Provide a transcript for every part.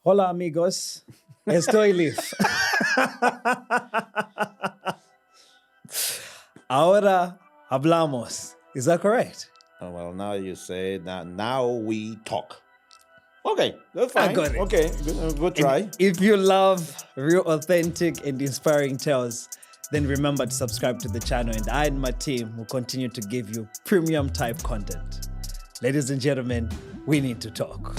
Hola amigos, estoy listo. Ahora hablamos. Is that correct? Oh, well, now you say that. Now we talk. Okay, that's I fine. got it. Okay, good try. And if you love real, authentic, and inspiring tales, then remember to subscribe to the channel, and I and my team will continue to give you premium type content. Ladies and gentlemen, we need to talk.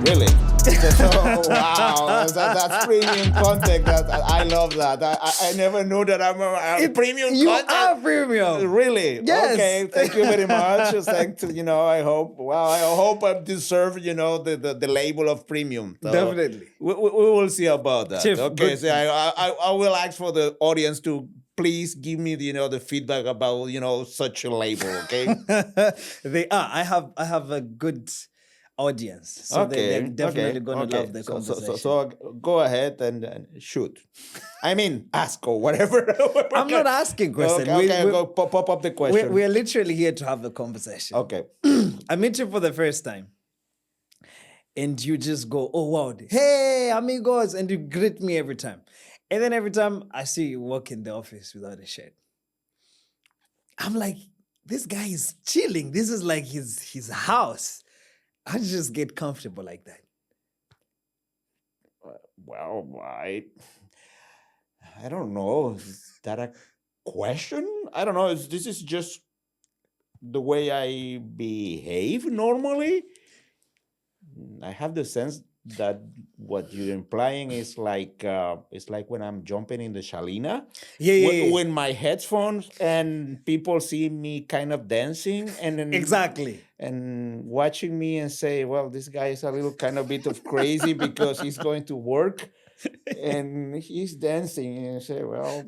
Really? Wow, that's premium content. I love that. I never knew that I'm a premium You content. are premium. Really? Yes. Okay. Thank you very much. Thanks. I hope. Well, I hope I deserve. The label of premium. So Definitely. We will see about that. Chief, Okay. good. So I will ask for the audience to please give me the feedback about such a label. Okay. They are. I have a good audience, so they're definitely going to love the conversation. So go ahead and shoot. I mean, ask or whatever. I'm not asking questions. Okay, go pop up the question. We're literally here to have a conversation. Okay. I meet you for the first time, and you just go, "Oh wow, hey amigos," and you greet me every time. And then every time I see you walk in the office without a shirt, I'm like, this guy is chilling. This is like his house. I just get comfortable like that. Well, I don't know. Is that a question? I don't know. This is just the way I behave normally. I have the sense that what you're implying is like it's like when I'm jumping in the Shalina. Yeah. With my headphones and people see me kind of dancing and then Exactly. and watching me and say, well, this guy is a little kind of bit of crazy because he's going to work and he's dancing and say, well,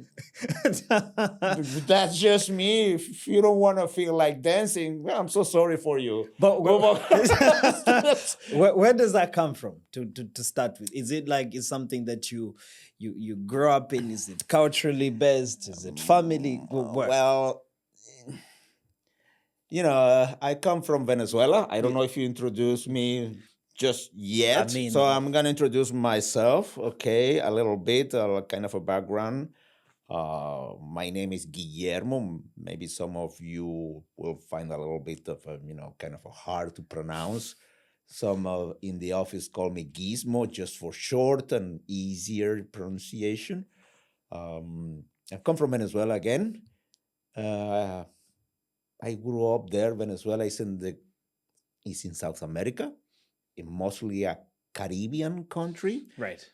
that's just me. If you don't want to feel like dancing, well, I'm so sorry for you. But where does that come from to start with? Is it like it's something that you grew up in? Is it culturally based? Is it family? Well, I come from Venezuela. I don't know if you introduced me just yet. So I'm going to introduce myself, okay, a little bit, kind of a background. My name is Guillermo. Maybe some of you will find a little bit of, kind of hard to pronounce. Some in the office call me Gizmo, just for short and easier pronunciation. I come from Venezuela again. I grew up there. Venezuela is in South America, mostly a Caribbean country. Right.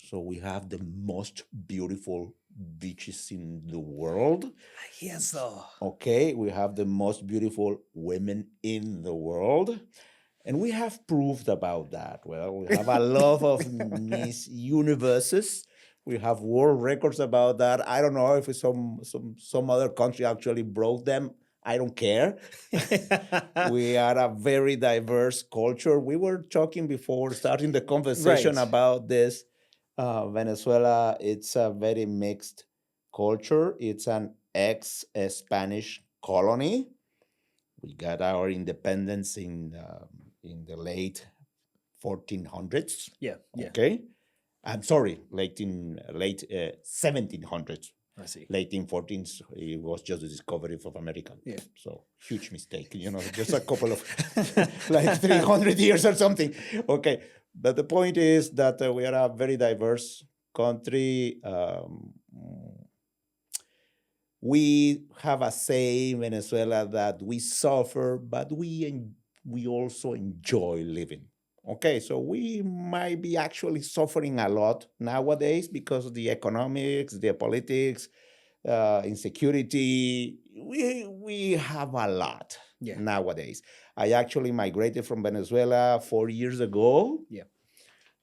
So we have the most beautiful beaches in the world. Yes, so. Okay, we have the most beautiful women in the world. And we have proved about that. Well, we have a lot of Miss Universes. We have world records about that. I don't know if some other country actually broke them. I don't care. We are a very diverse culture. We were talking before starting the conversation about this. Venezuela, it's a very mixed culture. It's an ex-Spanish colony. We got our independence in the late 1400s. Yeah. Okay. I'm sorry, late 1700s. I see. Late in 14s, it was just the discovery of America. Yeah. So huge mistake, just a couple of like 300 years or something. Okay. But the point is that we are a very diverse country. We have a saying in Venezuela that we suffer, but we also enjoy living. Okay, so we might be actually suffering a lot nowadays because of the economics, the politics, insecurity. We have a lot nowadays. I actually migrated from Venezuela 4 years ago. Yeah.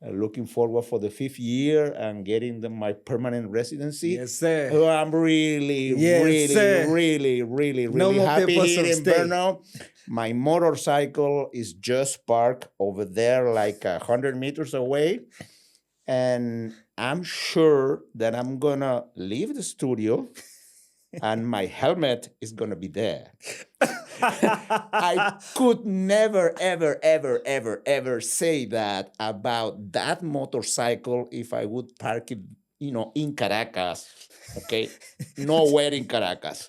looking forward for the 5th year and getting my permanent residency. Yes, sir. Oh, I'm really, Yes, sir. really No more happy papers here of in stay. Brno. My motorcycle is just parked over there, like 100 meters away. And I'm sure that I'm gonna leave the studio and my helmet is gonna be there. I could never, ever say that about that motorcycle if I would park it, in Caracas. Okay, nowhere in Caracas.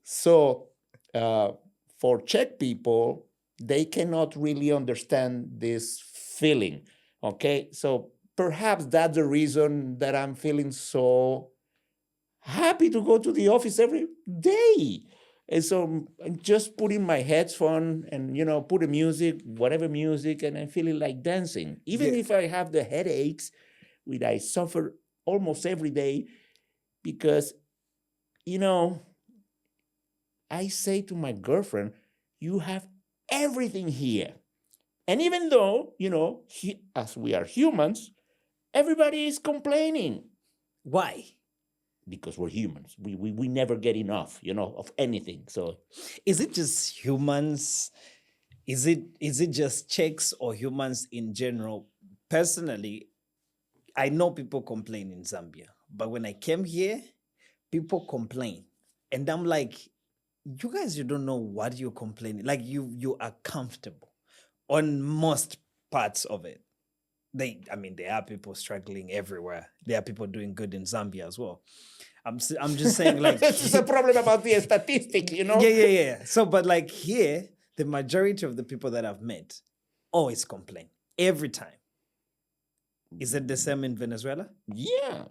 So, for Czech people, they cannot really understand this feeling. Okay, so perhaps that's the reason that I'm feeling so happy to go to the office every day. And so I'm just putting my headphone and put a music, whatever music, and I'm feeling like dancing. Even Yeah. if I have the headaches, which I suffer almost every day, because I say to my girlfriend, you have everything here. And even though, as we are humans, everybody is complaining. Why? Because we're humans. We never get enough, of anything. So Is it just humans? Is it just Czechs or humans in general? Personally, I know people complain in Zambia, but when I came here, people complain. And I'm like, you guys, you don't know what you're complaining. Like you are comfortable on most parts of it. There are people struggling everywhere. There are people doing good in Zambia as well. I'm just saying, like, it's a problem about the statistic, yeah. So, but like here, the majority of the people that I've met always complain every time. Is it the same in Venezuela? Yeah.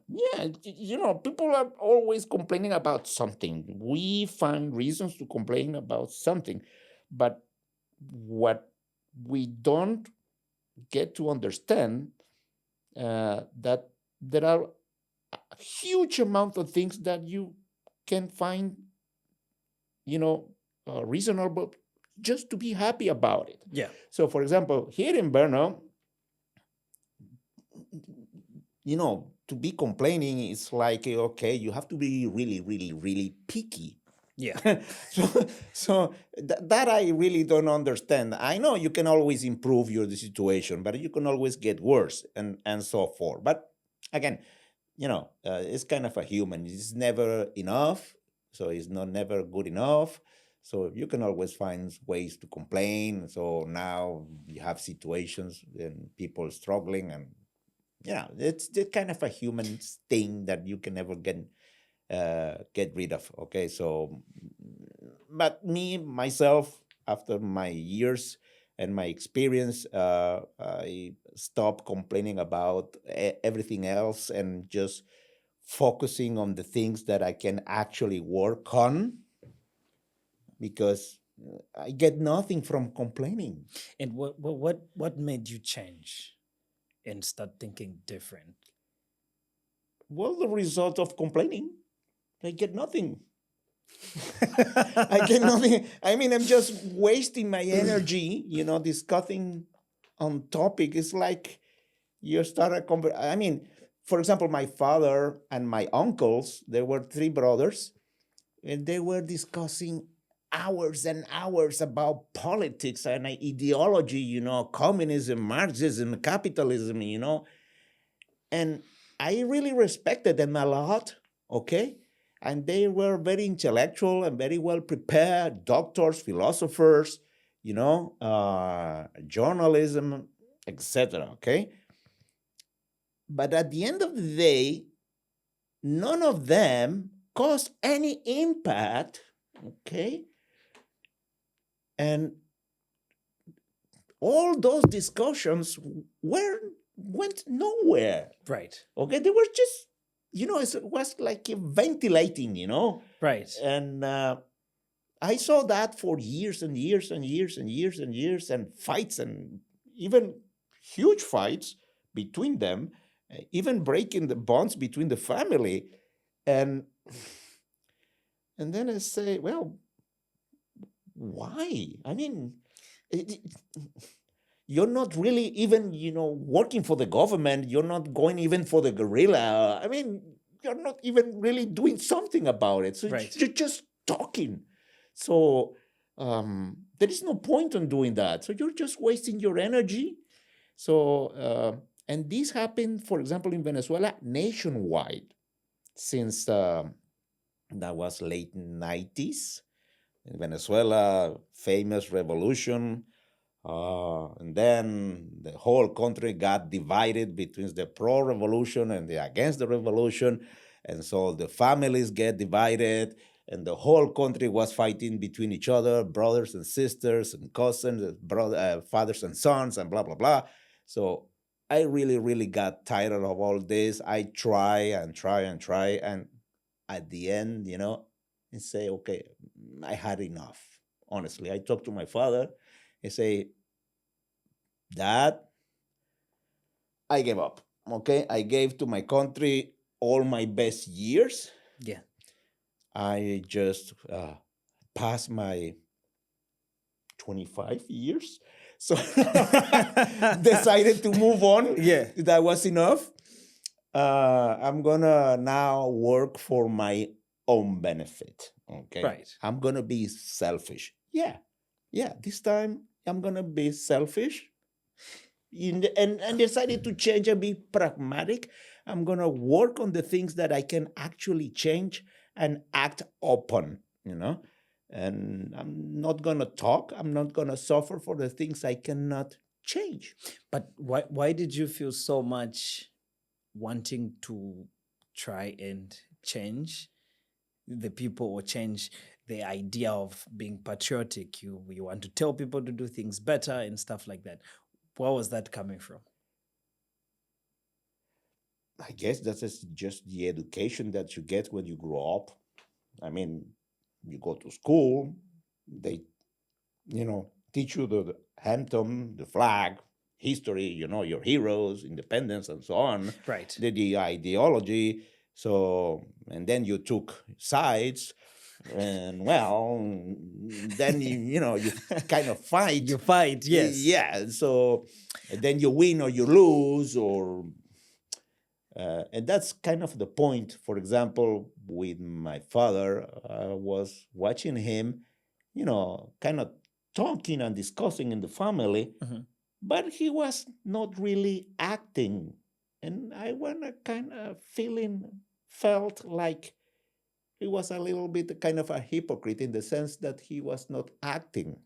People are always complaining about something. We find reasons to complain about something, but what we don't get to understand that there are a huge amount of things that you can find, reasonable just to be happy about it. Yeah. So, for example, here in Brno, to be complaining is like, okay, you have to be really, really, really picky. Yeah. So that I really don't understand. I know you can always improve the situation, but you can always get worse and so forth. But again, it's kind of a human. It's never enough, so it's not never good enough. So you can always find ways to complain. So now you have situations and people struggling, and it's kind of a human thing that you can never get rid of. Okay, so but myself, after my years and my experience, I stopped complaining about everything else and just focusing on the things that I can actually work on, because I get nothing from complaining. And what made you change and start thinking different? Well, the result of complaining, I get nothing. I get nothing. I mean, I'm just wasting my energy, discussing on topic. It's like you start a conversation. I mean, for example, my father and my uncles, there were 3 brothers, and they were discussing hours and hours about politics and ideology, communism, Marxism, capitalism, and I really respected them a lot, okay? And they were very intellectual and very well prepared, doctors, philosophers, journalism, etc., okay? But at the end of the day, none of them caused any impact, okay? And all those discussions went nowhere. Right. Okay, they were just, it was like ventilating, Right. And I saw that for years and years and years and years and years, and fights, and even huge fights between them, even breaking the bonds between the family. And then I say, well, why? I mean, you're not really even, working for the government. You're not going even for the guerrilla. I mean, you're not even really doing something about it. So Right. you're just talking. So there is no point in doing that. So you're just wasting your energy. So, and this happened, for example, in Venezuela, nationwide, since that was late 90s. In Venezuela, famous revolution. And then the whole country got divided between the pro-revolution and the against the revolution. And so the families get divided, and the whole country was fighting between each other, brothers and sisters and cousins, fathers and sons, and blah, blah, blah. So I really, really got tired of all this. I try and try and try. And at the end, I say, okay, I had enough. Honestly, I talked to my father. I say, Dad, I gave up. Okay, I gave to my country all my best years. Yeah. I just passed my 25 years. So decided to move on. Yeah. That was enough. I'm gonna now work for my own benefit. Okay. Right. I'm gonna be selfish. Yeah. This time I'm gonna be selfish. And decided to change and be pragmatic. I'm gonna work on the things that I can actually change and act upon, And I'm not gonna talk. I'm not gonna suffer for the things I cannot change. But why did you feel so much wanting to try and change the people or change the idea of being patriotic? You want to tell people to do things better and stuff like that. Where was that coming from? I guess that is just the education that you get when you grow up. I mean, you go to school, they, teach you the anthem, the flag, history, your heroes, independence, and so on. Right. The ideology. So, and then you took sides. And then you kind of fight. You fight, yes. Yeah. So then you win or you lose, and that's kind of the point. For example, with my father, I was watching him, kind of talking and discussing in the family, but he was not really acting, and I felt like he was a little bit kind of a hypocrite in the sense that he was not acting.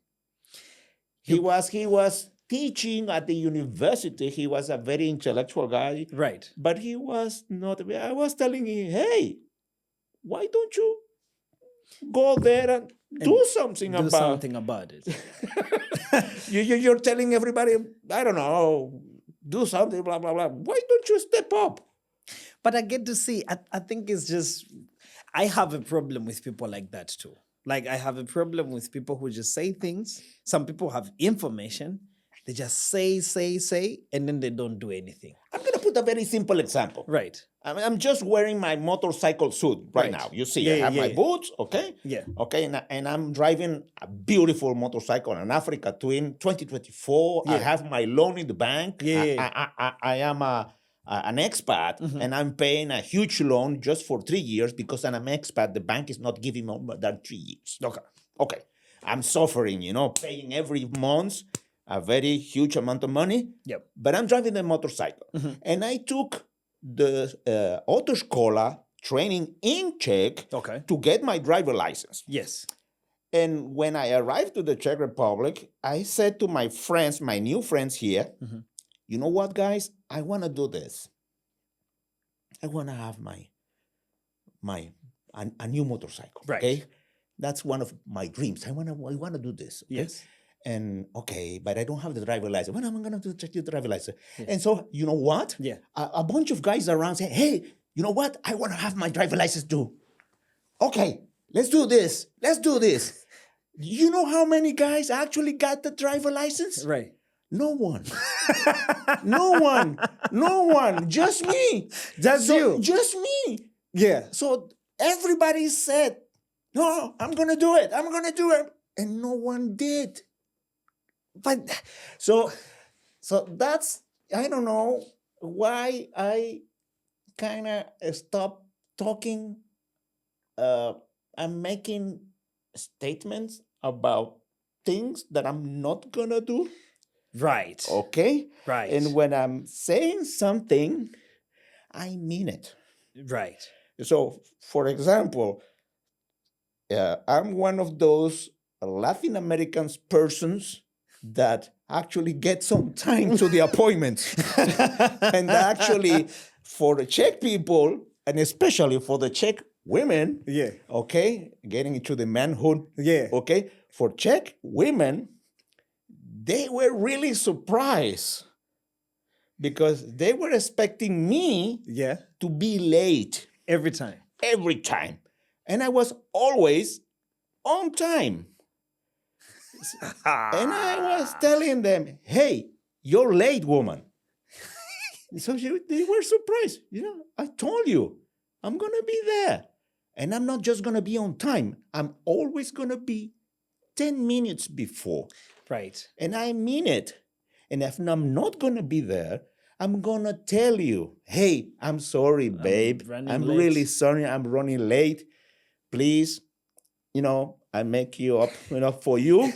He was teaching at the university. He was a very intellectual guy. Right. But he was not. I was telling him, hey, why don't you go there and do something about it? You're telling everybody, I don't know, do something, blah, blah, blah. Why don't you step up? But I get to see, I think it's just, I have a problem with people like that too. Like, I have a problem with people who just say things. Some people have information. They just say, and then they don't do anything. I'm going to put a very simple example. Right. I'm just wearing my motorcycle suit right now. You see, I have my boots, okay? Yeah. Okay, and I'm driving a beautiful motorcycle, an Africa Twin, 2024. I have my loan in the bank. I am an expat, and I'm paying a huge loan just for 3 years because I'm an expat. The bank is not giving me more than 3 years. Okay. I'm suffering, paying every month a very huge amount of money. Yep. But I'm driving the motorcycle. And I took the autoscola training in Czech to get my driver license. Yes. And when I arrived to the Czech Republic, I said to my friends, my new friends here, you know what, guys? I want to do this. I want to have a new motorcycle. Right. Okay, that's one of my dreams. I want to do this. Okay? Yes. And but I don't have the driver license. When am I going to check the driver license? Yeah. And so, you know what? Yeah. A bunch of guys around say, hey, you know what? I want to have my driver license too. Okay, let's do this. You know how many guys actually got the driver license? Right. No one. No one. Just me. You. Just me. Yeah. So everybody said, no, I'm going to do it. And no one did. But so So that's, I don't know why I kind of stop talking. I'm making statements about things that I'm not gonna do. Right. Okay. Right. And when I'm saying something, I mean it. Right. So, for example, I'm one of those Latin American persons that actually get some time to the appointments. And actually, for the Czech people, and especially for the Czech women, Yeah. okay, getting into the manhood, Yeah. okay, for Czech women, they were really surprised because they were expecting me Yeah. to be late Every time. every time. And I was always on time. And I was telling them, hey, you're late, woman. So they were surprised. I told you, I'm going to be there. And I'm not just going to be on time. I'm always going to be 10 minutes before. Right. And I mean it. And if I'm not going to be there, I'm going to tell you, hey, I'm sorry, babe. running I'm late." really sorry. I'm running late. Please, I make you up, for you.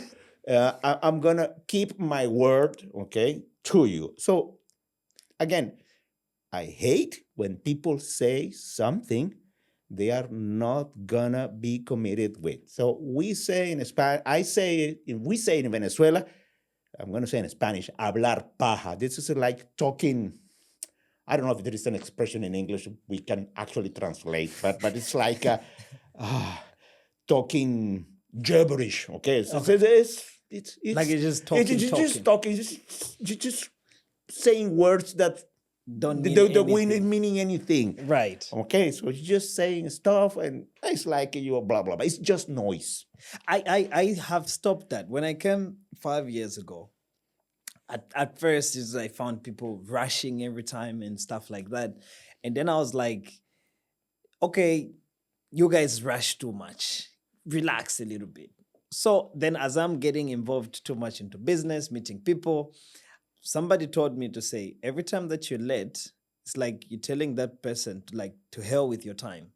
I'm going to keep my word, okay, to you. So, again, I hate when people say something they are not gonna be committed with. So we say in Spanish, we say in Venezuela, I'm gonna say in Spanish, hablar paja. This is like talking. I don't know if there is an expression in English we can actually translate, but it's like talking gibberish. Okay, so it's Like you're just just talking, just saying words that Don't mean don't anything. meaning anything. Right. Okay, so it's just saying stuff, and it's like you blah blah blah. It's just noise. I have stopped that. When I came 5 years ago, at first is I found people rushing every time and stuff like that. And then I was like, okay, you guys rush too much. Relax a little bit. So then as I'm getting involved too much into business, meeting people, somebody told me to say, every time that you're late, it's like you're telling that person to hell with your time.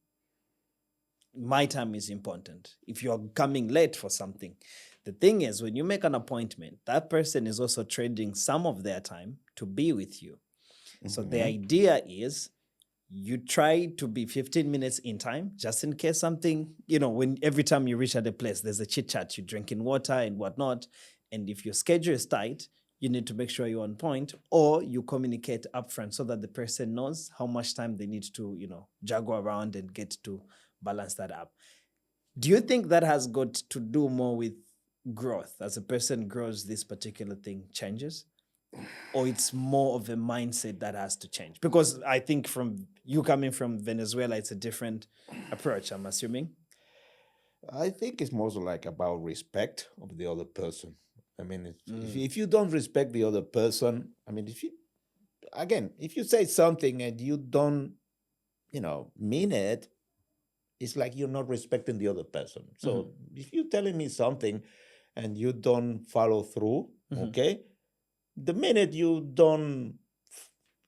My time is important. If you're coming late for something, the thing is, when you make an appointment, that person is also trading some of their time to be with you. So the idea is you try to be 15 minutes in time, just in case something, when every time you reach at a place, there's a chit chat, you're drinking water and whatnot. And if your schedule is tight, you need to make sure you're on point, or you communicate upfront so that the person knows how much time they need to, juggle around and get to balance that up. Do you think that has got to do more with growth? As a person grows, this particular thing changes? Or it's more of a mindset that has to change? Because I think from you coming from Venezuela, it's a different approach, I'm assuming. I think it's more like about respect of the other person. I mean, if you don't respect the other person, I mean, if you say something and you don't, mean it, it's like you're not respecting the other person. So if you're telling me something and you don't follow through, okay, the minute you don't,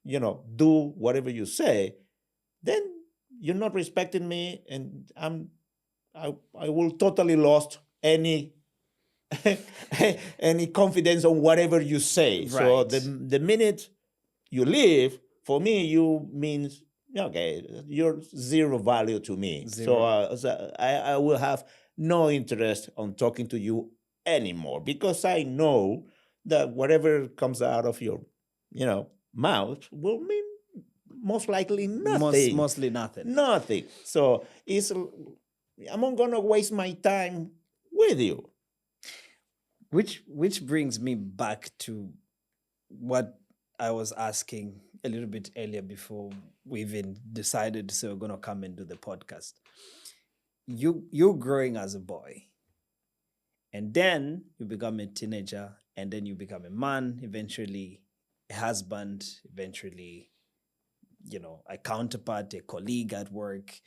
do whatever you say, then you're not respecting me, and I will totally lost any any confidence on whatever you say. So Right. the minute you leave, for me, you means okay, you're zero value to me. Zero. So I will have no interest on talking to you anymore, because I know that whatever comes out of your, mouth will mean most likely nothing. Mostly nothing. Nothing. So I'm not gonna waste my time with you. Which brings me back to what I was asking a little bit earlier before we even decided to say we're gonna come and do the podcast. You're growing as a boy, and then you become a teenager, and then you become a man, eventually a husband, eventually, a counterpart, a colleague at work,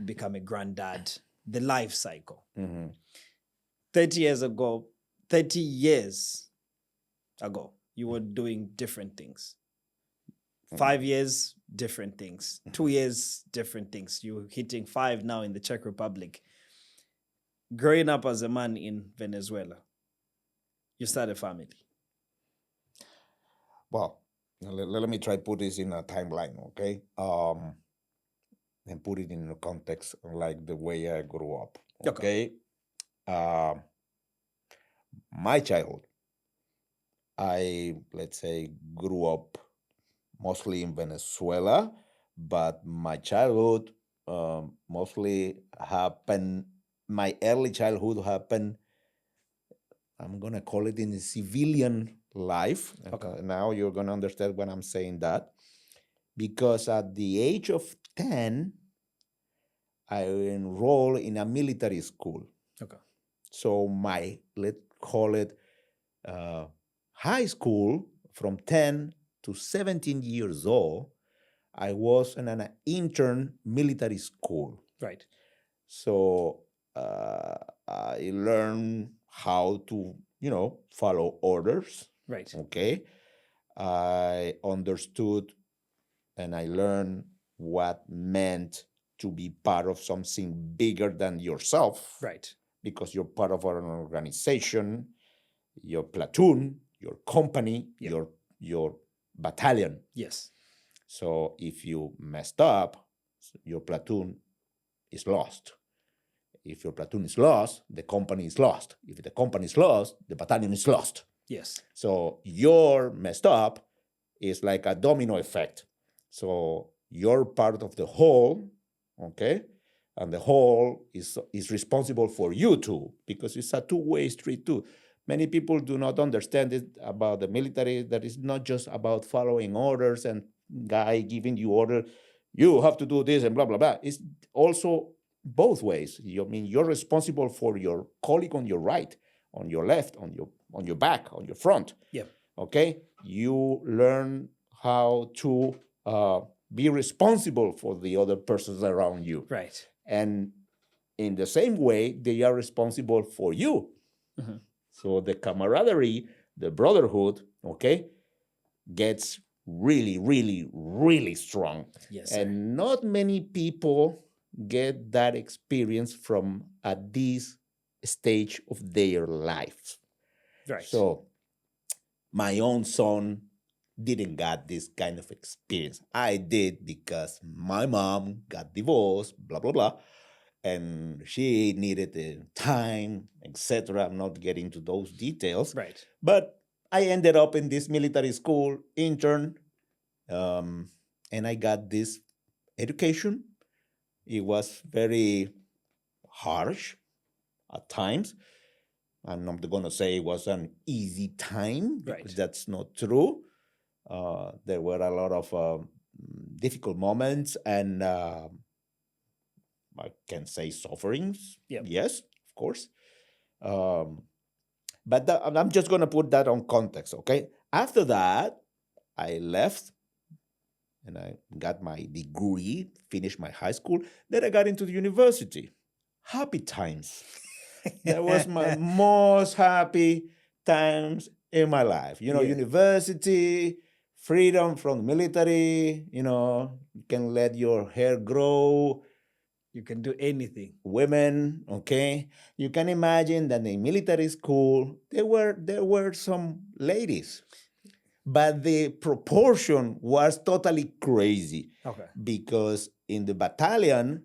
become a granddad, the life cycle. 30 years ago, you were doing different things. 5 years, different things. 2 years, different things. You're hitting 5 now in the Czech Republic. Growing up as a man in Venezuela, you start a family. Well, let me try put this in a timeline, okay? And put it in a context like the way I grew up, okay? My childhood, let's say, grew up mostly in Venezuela, but my childhood mostly happened, my early childhood happened, I'm going to call it in a civilian life. Okay. Now you're going to understand when I'm saying that. Because at the age of 10, I enrolled in a military school. Okay. So let's call it high school, from 10 to 17 years old, I was in an intern military school. Right. So I learned how to, follow orders. Right. Okay. I understood and I learned what meant to be part of something bigger than yourself. Right. Because you're part of an organization, your platoon, your company, Yep. your battalion. Yes. So if you messed up, your platoon is lost. If your platoon is lost, the company is lost. If the company is lost, the battalion is lost. Yes. So your messed up is like a domino effect. So you're part of the whole, okay? And the whole is responsible for you too, because it's a two-way street too. Many people do not understand it about the military, that it's not just about following orders and guy giving you order, you have to do this and blah, blah, blah. It's also both ways. You're responsible for your colleague on your right, on your left, on your back, on your front. Yep. Okay? You learn how to be responsible for the other persons around you. Right. And in the same way, they are responsible for you. Mm-hmm. So the camaraderie, the brotherhood, okay, gets really, really, really strong. Yes, sir. And not many people get that experience from at this stage of their life. Right. So my own son didn't get this kind of experience. I did because my mom got divorced, blah, blah, blah. And she needed the time, etc. I'm not getting to those details. Right. But I ended up in this military school, intern, and I got this education. It was very harsh at times. I'm not going to say it was an easy time, because Right. that's not true. There were a lot of difficult moments and I can say sufferings. Yep. Yes, of course. But I'm just going to put that on context, okay? After that, I left and I got my degree, finished my high school. Then I got into the university. Happy times. That was my most happy times in my life. Yeah. University, freedom from the military, you can let your hair grow. You can do anything. Women, okay? You can imagine that in military school, there were some ladies, but the proportion was totally crazy. Okay. Because in the battalion,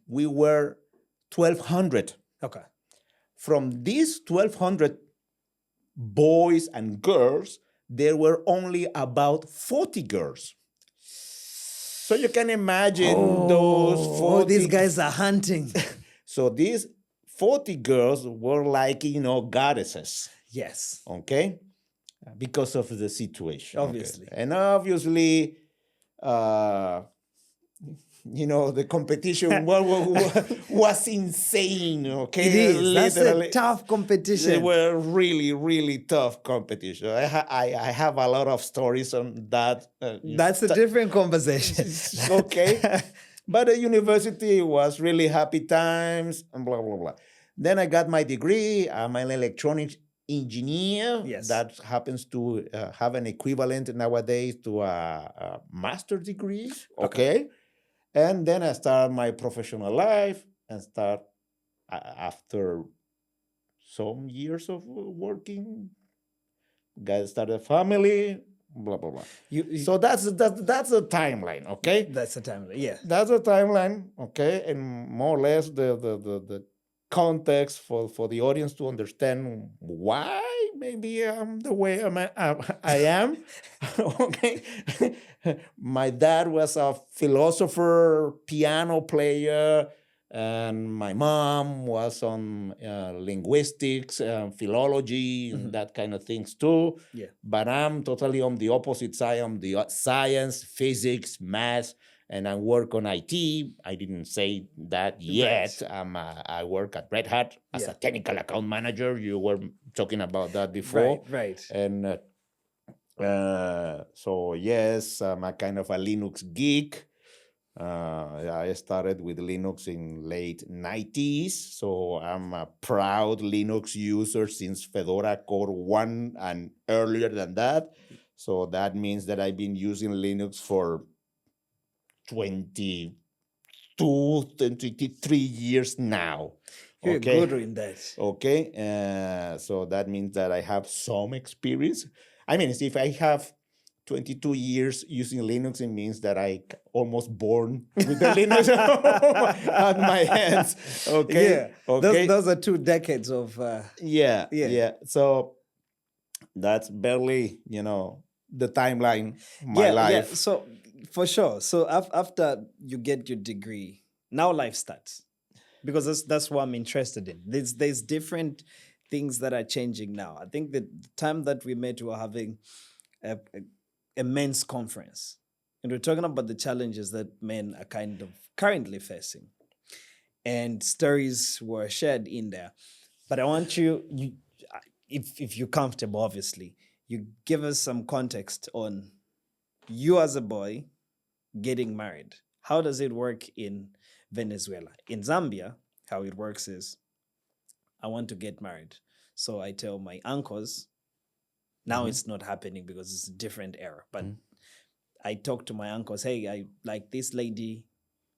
we were 1,200. Okay. From these 1,200 boys and girls, there were only about 40 girls. So you can imagine those 40. These guys are hunting. So these 40 girls were like, goddesses. Yes. Okay? Because of the situation. Obviously. Okay? And obviously, the competition was insane. Okay? It is. Literally. That's a tough competition. They were really, really tough competition. I have a lot of stories on that. That's a different conversation. Okay. But the university was really happy times and blah, blah, blah. Then I got my degree. I'm an electronics engineer Yes. that happens to have an equivalent nowadays to a master's degree. Okay. And then I start my professional life and start after some years of working, got started a family, blah blah blah. So that's a timeline, okay? That's the time. Yeah. That's a timeline, okay, and more or less the context for the audience to understand why maybe I'm the way I am. Okay, my dad was a philosopher, piano player, and my mom was on linguistics, philology, and that kind of things too. Yeah. But I'm totally on the opposite side. I'm the science, physics, math, and I work on IT. I didn't say that yet. I work at Red Hat as a technical account manager. You were talking about that before. Right. And so, yes, I'm a kind of a Linux geek. I started with Linux in late 90s, so I'm a proud Linux user since Fedora Core 1 and earlier than that. So that means that I've been using Linux for 22, 23 years now. You're Okay. good in that. Okay. So that means that I have some experience. I mean, if I have 22 years using Linux, it means that I almost born with the Linux at my hands. Okay. Yeah. Okay. Those are 2 decades of Yeah. So that's barely, the timeline, my life. Yeah. So for sure. So after you get your degree, now life starts. Because that's what I'm interested in. There's different things that are changing now. I think that the time that we met, we were having a men's conference, and we're talking about the challenges that men are kind of currently facing, and stories were shared in there. But I want you, if you're comfortable, obviously, you give us some context on you as a boy getting married. How does it work in Venezuela? In Zambia, how it works is I want to get married. So I tell my uncles, now it's not happening because it's a different era. But I talk to my uncles, hey, I like this lady.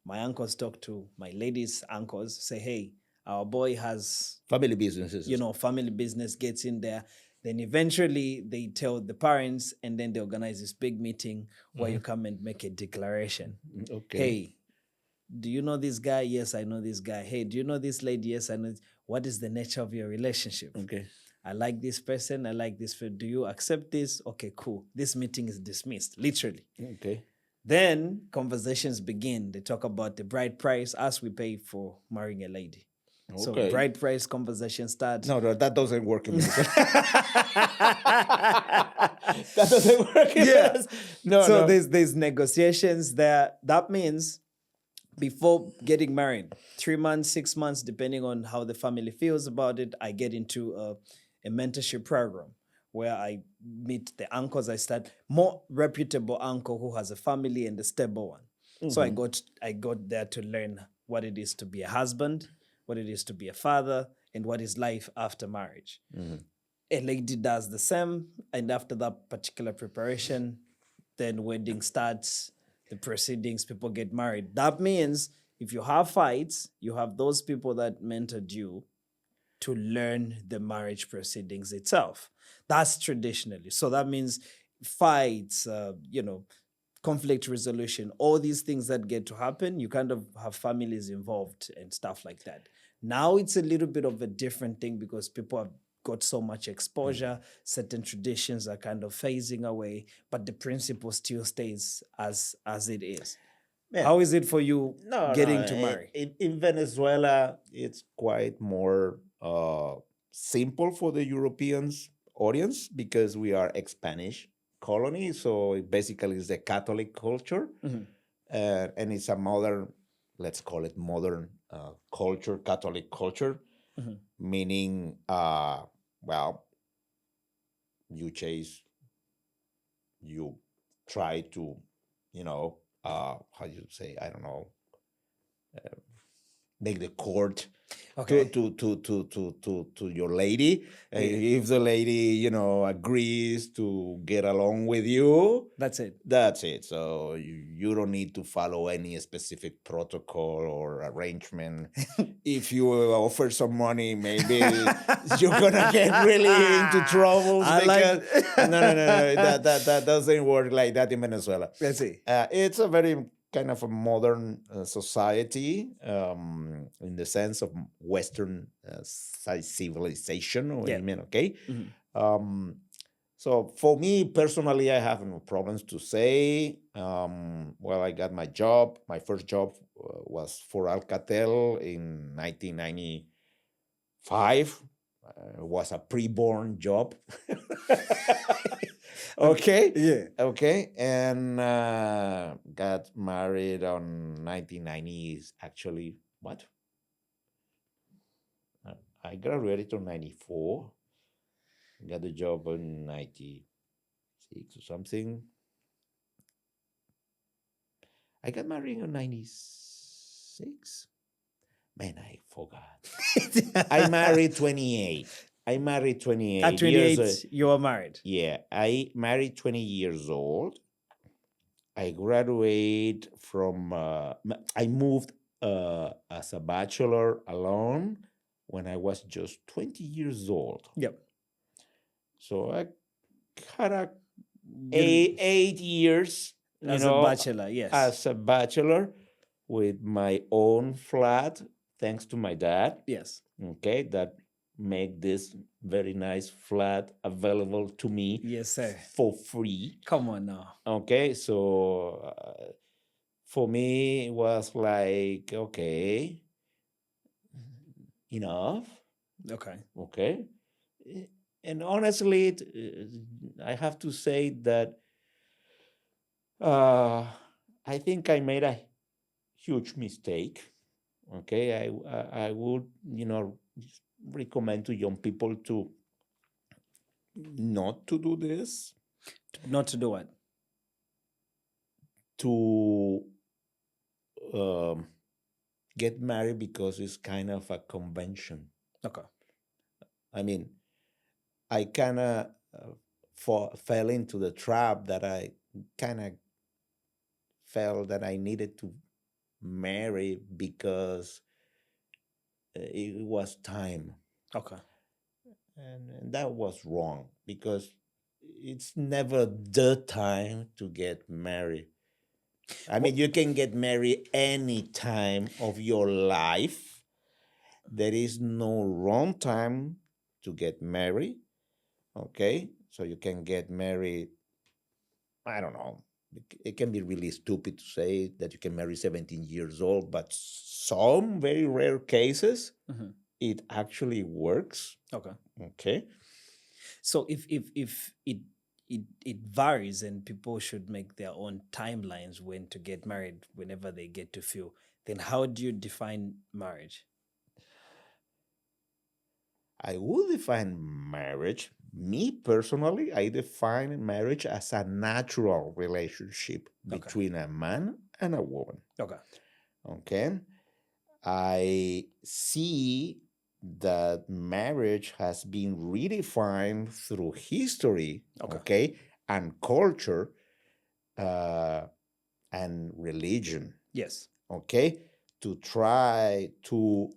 My uncles talk to my lady's uncles, say, hey, our boy has family businesses. Family business gets in there. Then eventually they tell the parents, and then they organize this big meeting where you come and make a declaration. Okay. Hey, do you know this guy? Yes, I know this guy. Hey, do you know this lady? Yes, I know. What is the nature of your relationship? Okay. I like this person. I like this person. Do you accept this? Okay, cool. This meeting is dismissed, literally. Okay. Then conversations begin. They talk about the bride price as we pay for marrying a lady. Okay. So bride price conversation starts. No, that doesn't work in Venezuela. That doesn't work. Yeah. No. There's negotiations there. That means before getting married, 3 months, 6 months, depending on how the family feels about it, I get into a mentorship program where I meet the uncles. I start more reputable uncle who has a family and a stable one. So I got there to learn what it is to be a husband, what it is to be a father, and what is life after marriage. A lady does the same, and after that particular preparation, then wedding starts, the proceedings, people get married. That means if you have fights, you have those people that mentored you to learn the marriage proceedings itself. That's traditionally. So that means fights, conflict resolution, all these things that get to happen, you kind of have families involved and stuff like that. Now it's a little bit of a different thing because people have got so much exposure, certain traditions are kind of phasing away, but the principle still stays as it is. Yeah. How is it for you getting to marry? In Venezuela, it's quite more simple for the Europeans audience because we are a Spanish colony. So it basically is the Catholic culture. And it's a modern, let's call it modern culture, Catholic culture, meaning, you try to, how you say, I don't know, make the court Okay. to your lady. If the lady, agrees to get along with you, That's it. that's it. So you don't need to follow any specific protocol or arrangement. If you offer some money, maybe you're gonna get really into troubles I because like no, that doesn't work like that in Venezuela. Let's see. It's a very kind of a modern society, in the sense of Western civilization. Or Yeah. you mean, okay? Mhm. So for me personally, I have no problems to say. Well, I got my job. My first job was for Alcatel in 1995. It was a pre-born job. Okay. Yeah. Okay. And got married on 1990s. Actually, what? I graduated in 94. Got a job in 96 or something. I got married in 96. Man, I forgot. I married 28. I married 28 At years 28, you were married. Yeah, I married 20 years old. I graduated from, I moved as a bachelor alone when I was just 20 years old. Yep. So I had a Good- 8 years, As a bachelor, yes. as a bachelor with my own flat, thanks to my dad. Yes. Okay, that make this very nice flat available to me Yes, sir. for free. Come on now. Okay, so for me it was like, okay, enough. Okay. Okay. And honestly, I have to say that I think I made a huge mistake. Okay, I would recommend to young people to not to do this, Not to do what? to get married because it's kind of a convention. Okay. I mean, I kind of fell into the trap that I kind of felt that I needed to marry because it was time. Okay. And that was wrong because it's never the time to get married. I mean, you can get married any time of your life. There is no wrong time to get married. Okay, so you can get married. I don't know. It can be really stupid to say that you can marry 17 years old, but some very rare cases, Mhm. it actually works. Okay. Okay. So if it varies and people should make their own timelines when to get married whenever they get to feel, then how do you define marriage? I would define marriage, me personally, I define marriage as a natural relationship between a man and a woman. Okay. Okay. I see that marriage has been redefined through history, okay, and culture, and religion. Yes. Okay, to try to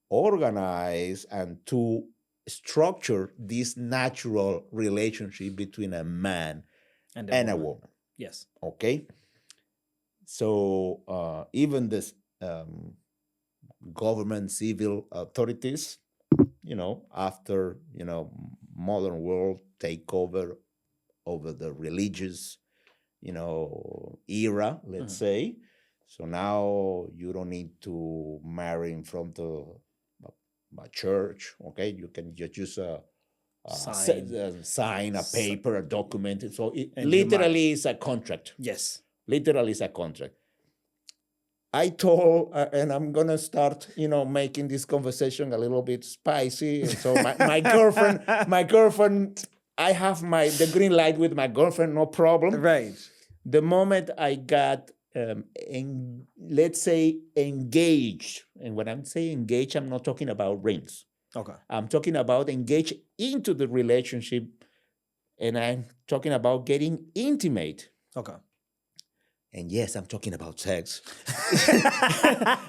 organize and to structure this natural relationship between a man and a woman. Yes. Okay, so even this government civil authorities, after modern world takeover over the religious era, let's say. So now you don't need to marry in front of a church. Okay, you can just use a sign a paper, a document. So it literally is a contract. Yes. Literally is a contract. I told, and I'm gonna start, making this conversation a little bit spicy. And so my girlfriend, I have the green light with my girlfriend, no problem. Right. The moment I got let's say, engaged. And when I'm saying engaged, I'm not talking about rings. Okay. I'm talking about engaged into the relationship, and I'm talking about getting intimate. Okay. And yes, I'm talking about sex.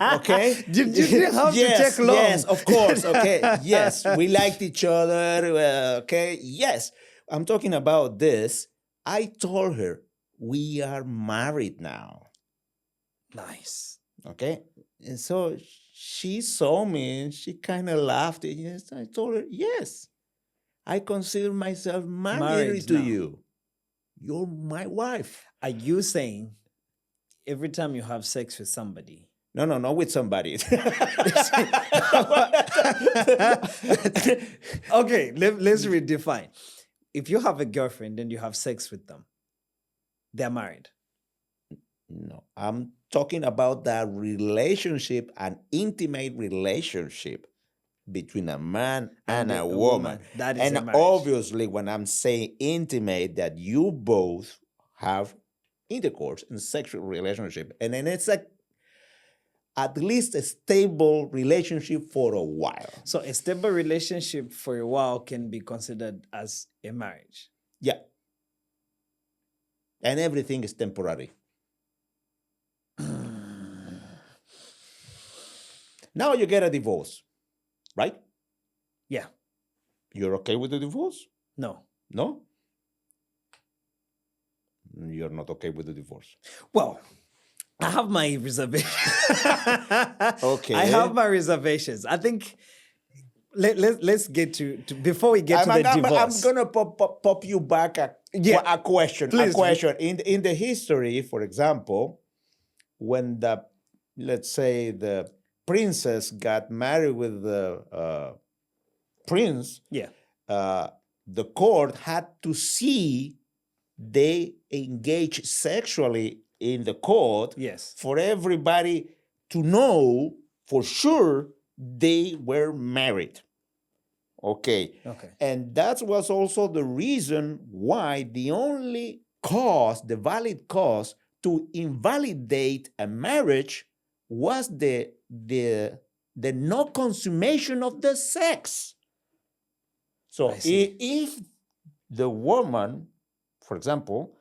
Okay? You didn't have to take long. Yes, of course. Okay. Yes, we liked each other. Okay. Yes, I'm talking about this. I told her we are married now. Nice. Okay. And so she saw me and she kind of laughed. And yes, I told her, yes, I consider myself married to now. you. You're my wife. Are you saying every time you have sex with somebody? No, not with somebody. Okay, let's redefine. If you have a girlfriend and you have sex with them, they're married. No, I'm talking about that relationship, an intimate relationship between a man and a woman. That is a And marriage. obviously, when I'm saying intimate, that you both have intercourse and sexual relationship. And then it's at least a stable relationship for a while. So a stable relationship for a while can be considered as a marriage. Yeah. And everything is temporary. Now you get a divorce, right? Yeah. You're okay with the divorce? No. No? You're not okay with the divorce. Well, I have my reservations. Okay. I have my reservations. I think let's get to before we get to the divorce. I'm gonna pop you back a question. Please. A question. In the history, for example, when let's say the princess got married with the prince, the court had to see they engage sexually in the court, for everybody to know for sure they were married. Okay. And that was also the reason why the only cause, the valid cause to invalidate a marriage was the no consummation of the sex. So if the woman, for example,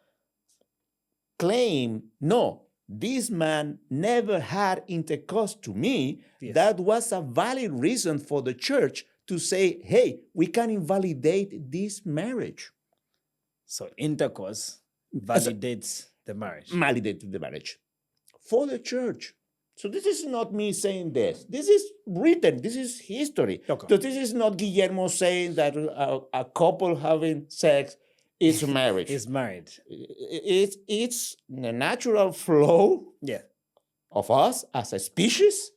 claim, no, this man never had intercourse to me, that was a valid reason for the church to say, hey, we can invalidate this marriage. So intercourse validates the marriage. Validates the marriage for the church. So this is not me saying this. This is written. This is history. So this is not Guillermo saying that a couple having sex is marriage. Is married. It's the natural flow of us as a species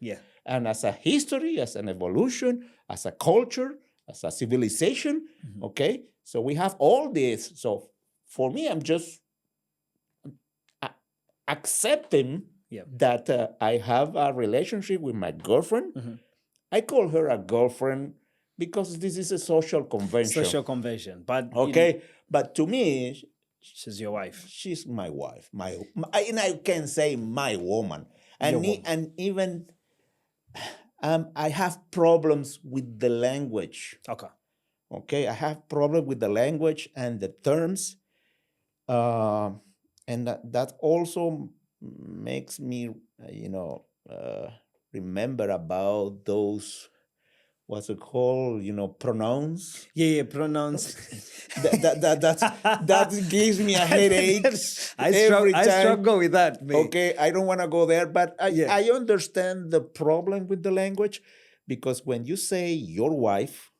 and as a history, as an evolution, as a culture, as a civilization. Okay? So we have all this. So for me, I'm just accepting that I have a relationship with my girlfriend. I call her a girlfriend because this is a social convention. Social convention. But but to me, she's your wife. She's my wife. And I can say my woman. And even I have problems with the language. Okay, I have problem with the language and the terms. And that also makes me, remember about those, what's it called, pronouns. Pronouns. that gives me a headache. I struggle with that, mate. Okay, I don't want to go there, but I understand the problem with the language, because when you say your wife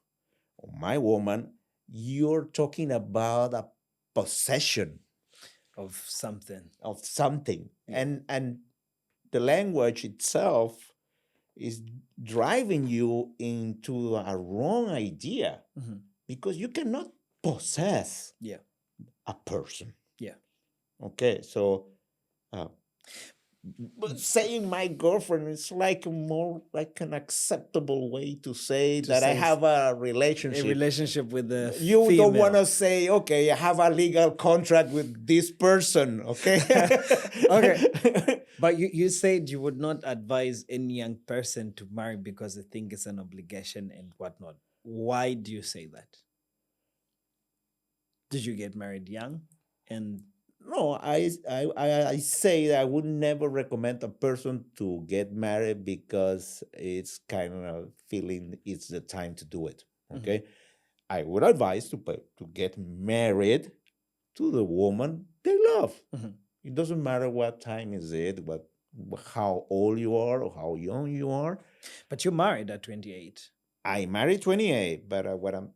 or my woman, you're talking about a possession of something. And the language itself is driving you into a wrong idea, because you cannot possess a person. Okay, so But saying my girlfriend is like more like an acceptable way to say that I say have a A relationship. relationship with the You female. don't want to say, okay, I have a legal contract with this person, okay? Okay. But you said you would not advise any young person to marry because they think it's an obligation and whatnot. Why do you say that? Did you get married young? And No, I say that I would never recommend a person to get married because it's kind of feeling it's the time to do it. Okay, I would advise to get married to the woman they love. Mhm. It doesn't matter what time is it, how old you are or how young you are. But you married at 28. I married 28, but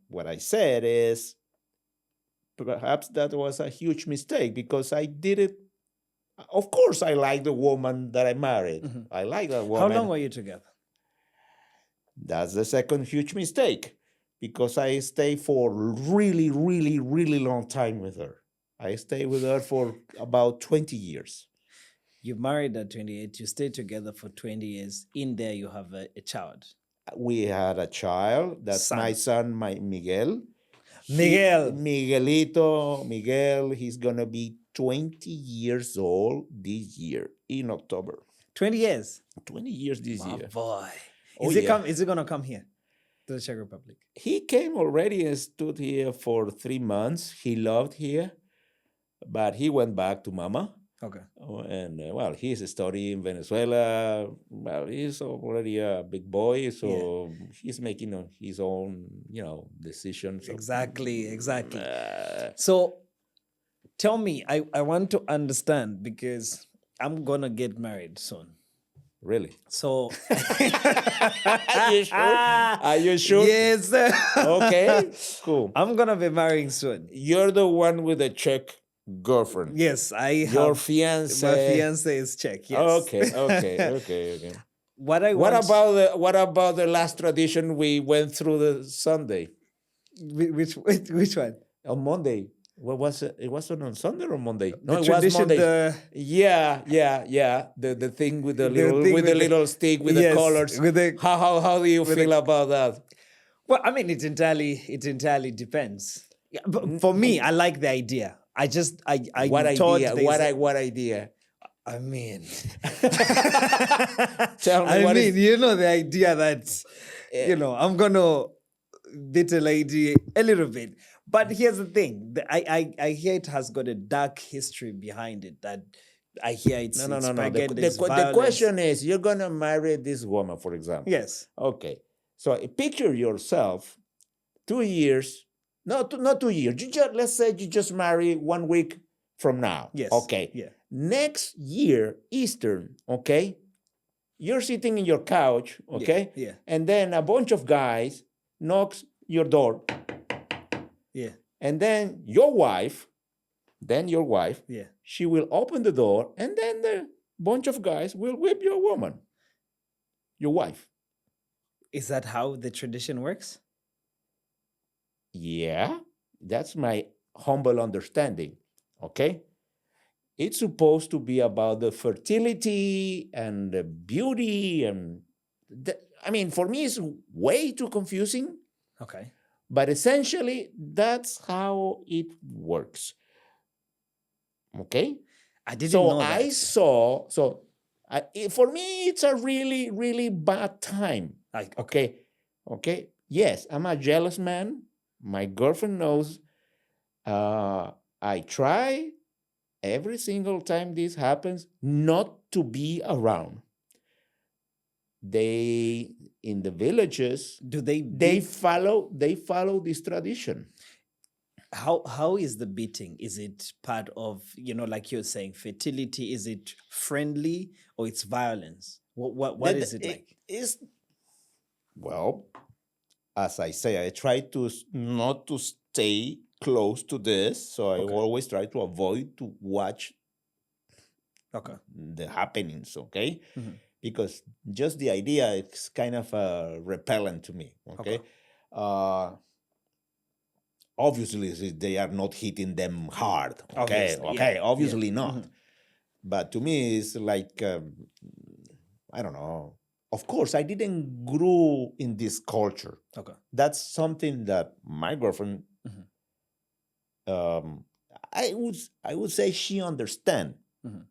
what I said is perhaps that was a huge mistake because I did it. Of course, I like the woman that I married. Mhm. I like that How woman. long were you together? That's the second huge mistake because I stayed for really, really, really long time with her. I stayed with her for about 20 years. You married at 28. You stayed together for 20 years. In there, you have a child. We had a child. That's my son, my Miguel. Miguel. Miguel, he's going to be 20 years old this year in October. 20 years. 20 years this My year. boy. Oh, Is it yeah. is it gonna come here to the Czech Republic? He came already and stood here for 3 months. He loved here, but he went back to Mama. Okay. And well, he's studying in Venezuela. Well, he's already a big boy, so he's making his own, decisions. Exactly. So tell me, I want to understand because I'm gonna get married soon. Really? So Are you sure? Are you sure? yes, sir. Okay, cool. I'm gonna be marrying soon. You're the one with the Czech girlfriend. Yes, I Your have fiance. my fiance is Czech. Yes. Okay. What I What want, what about the last tradition we went through the Sunday? which one? On Monday. What was it? It was on Sunday or Monday? No, The it was tradition, Monday. Yeah. The thing with the little thing with the little stick with the yes, colors. with the- How do you feel about that? Well, I mean, it entirely depends. Yeah, but for me, I like the idea. I What thought idea? What idea? I mean, Tell me I what mean, is. you know, the idea that I'm gonna beat a lady a little bit. But here's the thing: I hear it has got a dark history behind it. That I hear it's No. it's The pregnant, it's the violence. question is, you're gonna marry this woman, for example. Yes. Okay. So picture yourself 2 years. Not 2 years. Let's say you just marry 1 week from now. Yes. Okay. Yeah. Next year, Easter, okay? You're sitting in your couch, okay? Yeah. And then a bunch of guys knocks your door. Yeah. And then your wife, Yeah. she will open the door, and then the bunch of guys will whip your woman, your wife. Is that how the tradition works? Yeah, that's my humble understanding, okay? It's supposed to be about the fertility and the beauty and I mean, for me, it's way too confusing, Okay. but essentially, that's how it works. Okay? I didn't So know that. for me, it's a really, really bad time. Like, Okay? Yes, I'm a jealous man. My girlfriend knows. I try every single time this happens not to be around. They in the villages do they they follow this tradition. how is the beating? Is it part of, like you're saying, fertility? Is it friendly or it's violence? What is it like? Is well, as I say, I try to not to stay close to this, so I always try to avoid to watch the happenings, okay? Mhm. Because just the idea is kind of repellent to me, okay? Obviously, they are not hitting them hard, okay? Obviously, yeah. Obviously not. Mhm. But to me, it's like, I don't know. Of course, I didn't grow in this culture. Okay. That's something that my girlfriend, Mhm. I would say she understand, Mhm.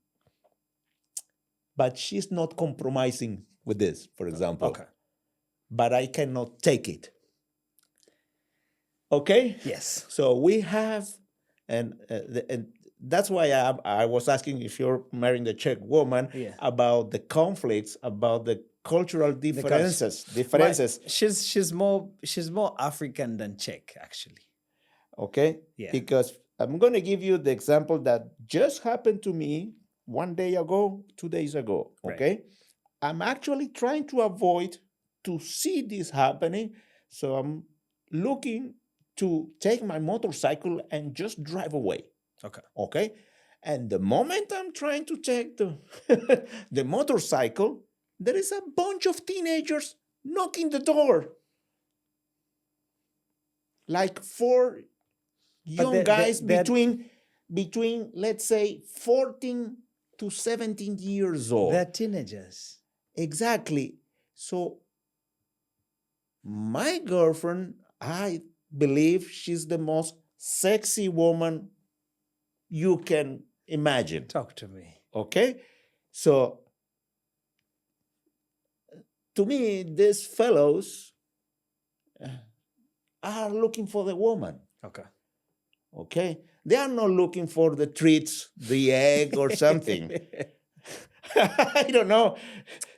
but she's not compromising with this, for example. Okay. But I cannot take it. Okay. Yes. So we have, and that's why I was asking if you're marrying a Czech woman, Yeah. about the conflicts, about the cultural The culture. differences. My, Differences. she's more African than Czech, actually. Okay. Yeah. Because I'm going to give you the example that just happened to me 1 day ago, 2 days ago. Right. Okay. I'm actually trying to avoid to see this happening. So I'm looking to take my motorcycle and just drive away. Okay. Okay. And the moment I'm trying to take the the motorcycle, there is a bunch of teenagers knocking the door. Like four But young guys between let's say 14 to 17 years old. they're teenagers. Exactly. So my girlfriend, I believe she's the most sexy woman you can imagine. Talk to me. Okay? So to me, these fellows are looking for the woman. Okay. Okay? They are not looking for the treats, the egg, or something. I don't know.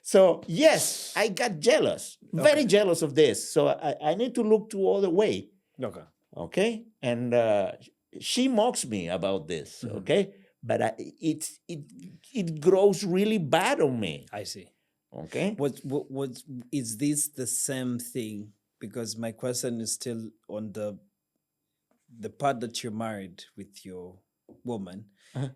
So, yes, I got jealous, very Okay. jealous of this. So, I need to look to other way. Okay. Okay? And she mocks me about this. Mhm. Okay? But it grows really bad on me. I see. Okay? What is this the same thing? Because my question is still on the part that you're married with your woman. Uh-huh.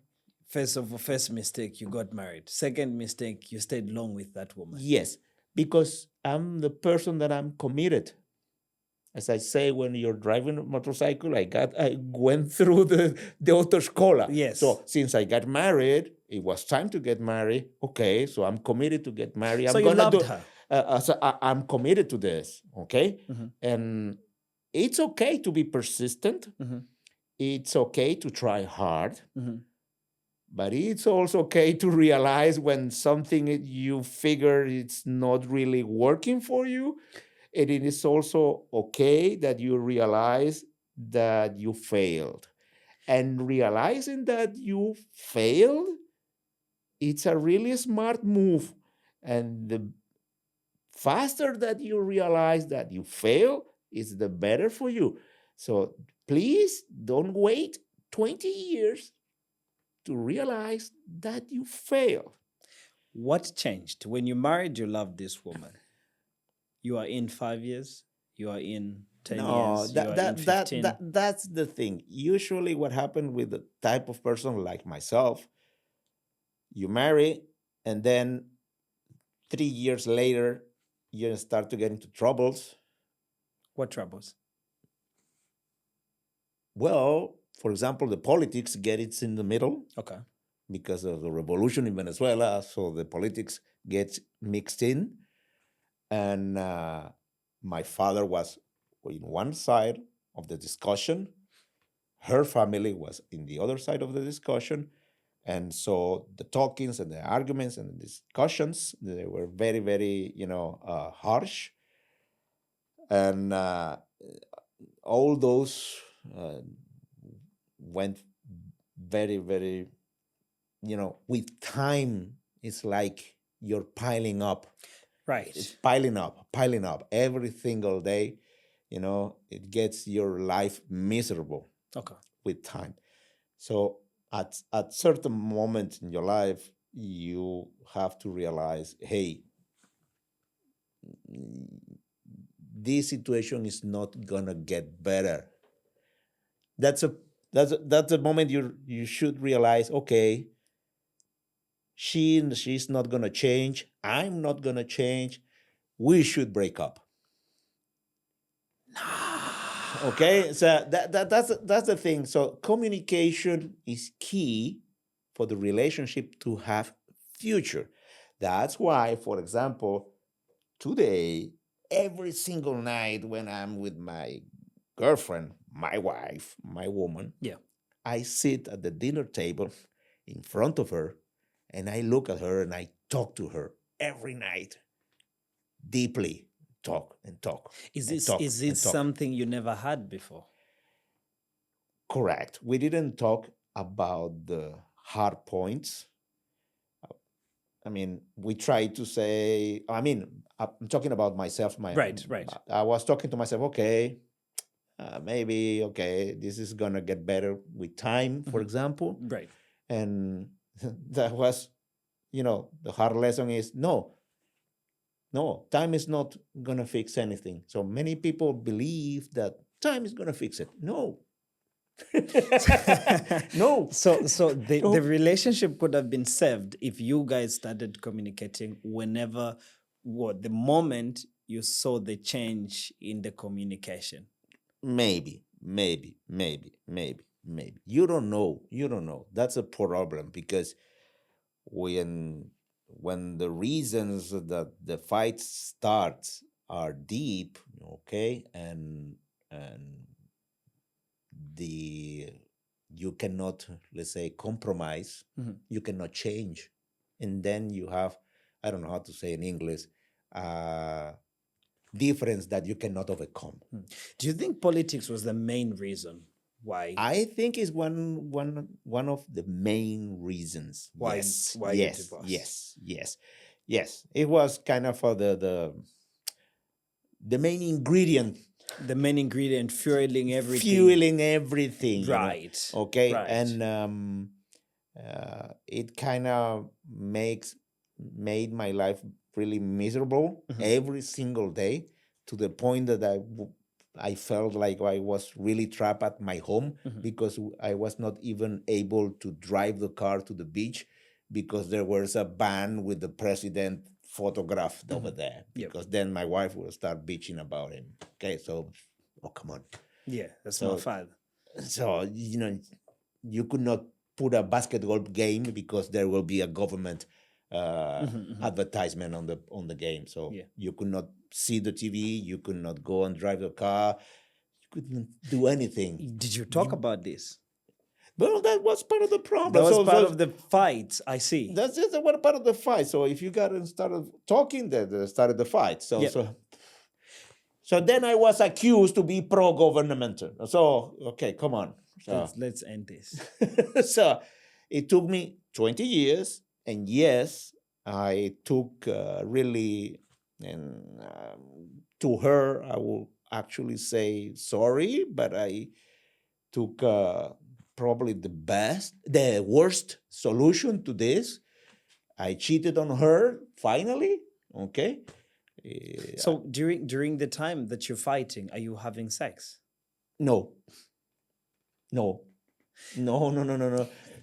First mistake, you got married. Second mistake, you stayed long with that woman. Yes, because I'm the person that I'm committed. As I say, when you're driving a motorcycle, I went through the autoscola. Yes. So since I got married, it was time to get married. Okay, so I'm committed to get married. So I'm you gonna loved do. her. So I'm committed to this. Okay, Mhm. and it's okay to be persistent. Mhm. It's okay to try hard. Mhm. But it's also okay to realize when something you figure it's not really working for you. And it is also okay that you realize that you failed. And realizing that you failed, it's a really smart move. And the faster that you realize that you fail, is the better for you. So please don't wait 20 years to realize that you failed. What changed? When you married, you loved this woman. You are in 5 years, you are in 10 No, years, you are in 15. that's the thing. Usually, what happened with the type of person like myself, you marry, and then 3 years later, you start to get into troubles. What troubles? Well, for example, the politics get it in the middle Okay. because of the revolution in Venezuela. So the politics gets mixed in, and my father was in one side of the discussion. Her family was in the other side of the discussion. And so the talkings and the arguments and the discussions, they were very, very, harsh. And all those went very, very, with time, it's like you're piling up. Right. It's piling up every single day. It gets your life miserable Okay. with time. So at certain moments in your life, you have to realize, hey, this situation is not gonna get better. That's a moment you should realize, okay, she's not gonna change. I'm not gonna change. We should break up. Okay, so that's the thing. So communication is key for the relationship to have future. That's why, for example, today, every single night when I'm with my girlfriend, my wife, my woman, Yeah. I sit at the dinner table in front of her and I look at her and I talk to her every night, deeply talk and talk Is and this talk is and it talk. something you never had before? Correct. We didn't talk about the hard points. I mean, we try to say, I mean, I'm talking about myself. Right, right. I was talking to myself, okay, maybe, okay, this is going to get better with time, for example. Right. And that was, the hard lesson is no, time is not going to fix anything. So many people believe that time is going to fix it. No. No. So the No. relationship could have been saved if you guys started communicating whenever the moment you saw the change in the communication. Maybe. You don't know. That's a problem because when the reasons that the fight starts are deep, okay, and the you cannot, let's say, compromise, you cannot change, and then you have, I don't know how to say in English, difference that you cannot overcome. Do you think politics was the main reason why? I think is one of the main reasons. Why you divorced? Yes. It was kind of the main ingredient. The main ingredient fueling everything. Fueling everything. Right. Okay. Right. And it kind of made my life really miserable every single day, to the point that I felt like I was really trapped at my home because I was not even able to drive the car to the beach because there was a ban with the president photographed over there. Because then my wife will start bitching about him. Okay, so, come on. Yeah, that's my father. So, you could not put a basketball game because there will be a government advertisement on the game. So you could not see the TV, you could not go and drive the car, you couldn't do anything. Did you talk about this? Well, that was part of the problem. That was part of the fight, I see. That's just one part of the fight. So if you got and started talking, that started the fight. So then I was accused to be pro-governmental. So, okay, come on. So, let's end this. So it took me 20 years. And yes, I took really, and to her, I will actually say sorry, but I took probably the worst solution to this. I cheated on her finally. Okay. So during the time that you're fighting, are you having sex? No.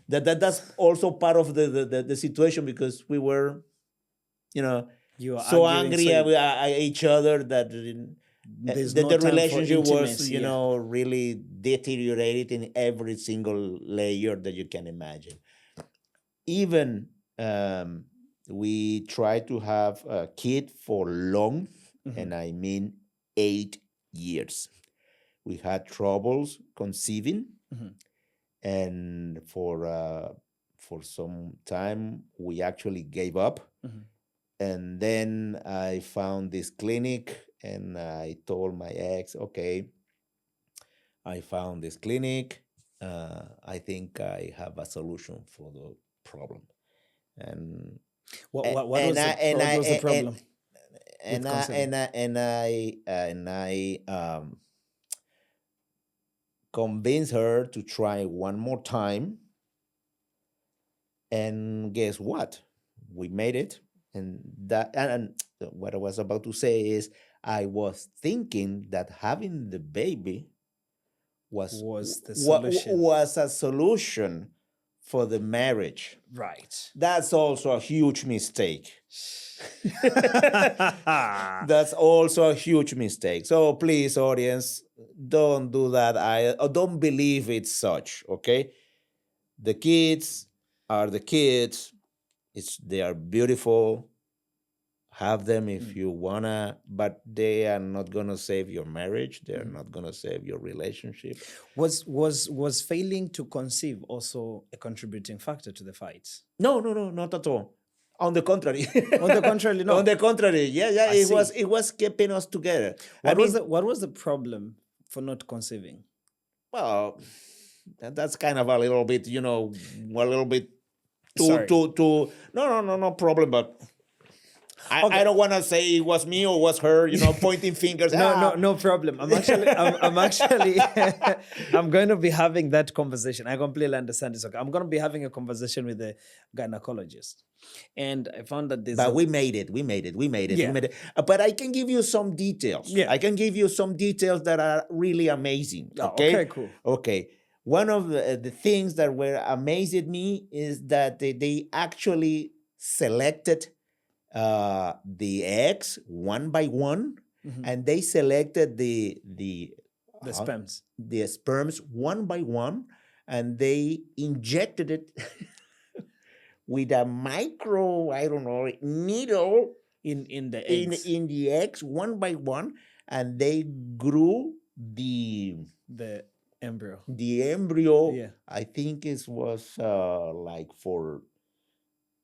That's also part of the situation, because we were, so angry at each other that the relationship was, really deteriorated in every single layer that you can imagine. Even we tried to have a kid for long, and I mean 8 years. We had troubles conceiving, and for some time we actually gave up. And then I found this clinic, and I told my ex, okay, I found this clinic. I think I have a solution for the problem. And what was the problem? And I convinced her to try one more time. And guess what? We made it. And what I was about to say is, I was thinking that having the baby was the solution. Was a solution for the marriage. Right. That's also a huge mistake. That's also a huge mistake. So please, audience, don't do that. Don't believe it's such, okay? The kids are the kids. They are beautiful. Have them if you wanna, but they are not gonna save your marriage. They are not gonna save your relationship. Was failing to conceive also a contributing factor to the fights? No, not at all. On the contrary. On the contrary, no. On the contrary, yeah. I It was keeping us together. What was the problem for not conceiving? Well, that's kind of a little bit, a little bit Sorry. no problem, but I don't want to say it was me or was her, pointing fingers. No problem. I'm actually I'm going to be having that conversation. I completely understand this. Okay, I'm going to be having a conversation with a gynecologist, and I found that But we made it. Yeah. But I can give you some details. Yeah. I can give you some details that are really amazing. Oh, Okay. okay, cool. Okay. One of the things that were amazed me is that they actually selected the eggs one by one, and they selected the sperms. the sperms one by one, and they injected it with a micro, I don't know, needle in the eggs. in the eggs one by one, and they grew the embryo. The embryo, Yeah. I think it was like for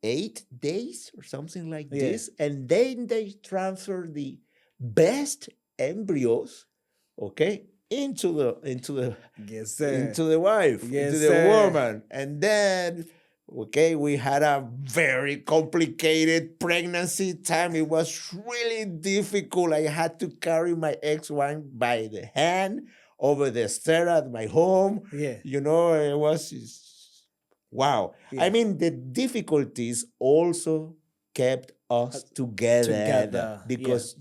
8 days or something like this, and then they transferred the best embryos, okay, into the Yes, sir. into the wife, Yes, into the sir. woman, and then okay, we had a very complicated pregnancy time. It was really difficult. I had to carry my ex-wife by the hand over the stair at my home. Yeah. It was wow. Yeah. I mean, the difficulties also kept us together because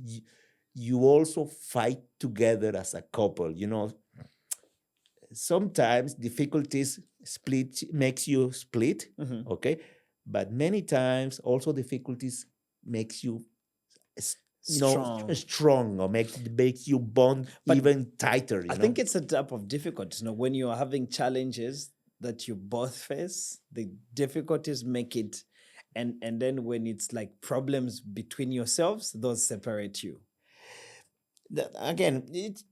you also fight together as a couple. Sometimes difficulties makes you split, okay? But many times also difficulties makes you strong or makes you bond even tighter. I think it's a type of difficulties. When you are having challenges that you both face, the difficulties make it, and then when it's like problems between yourselves, those separate you. Again, it's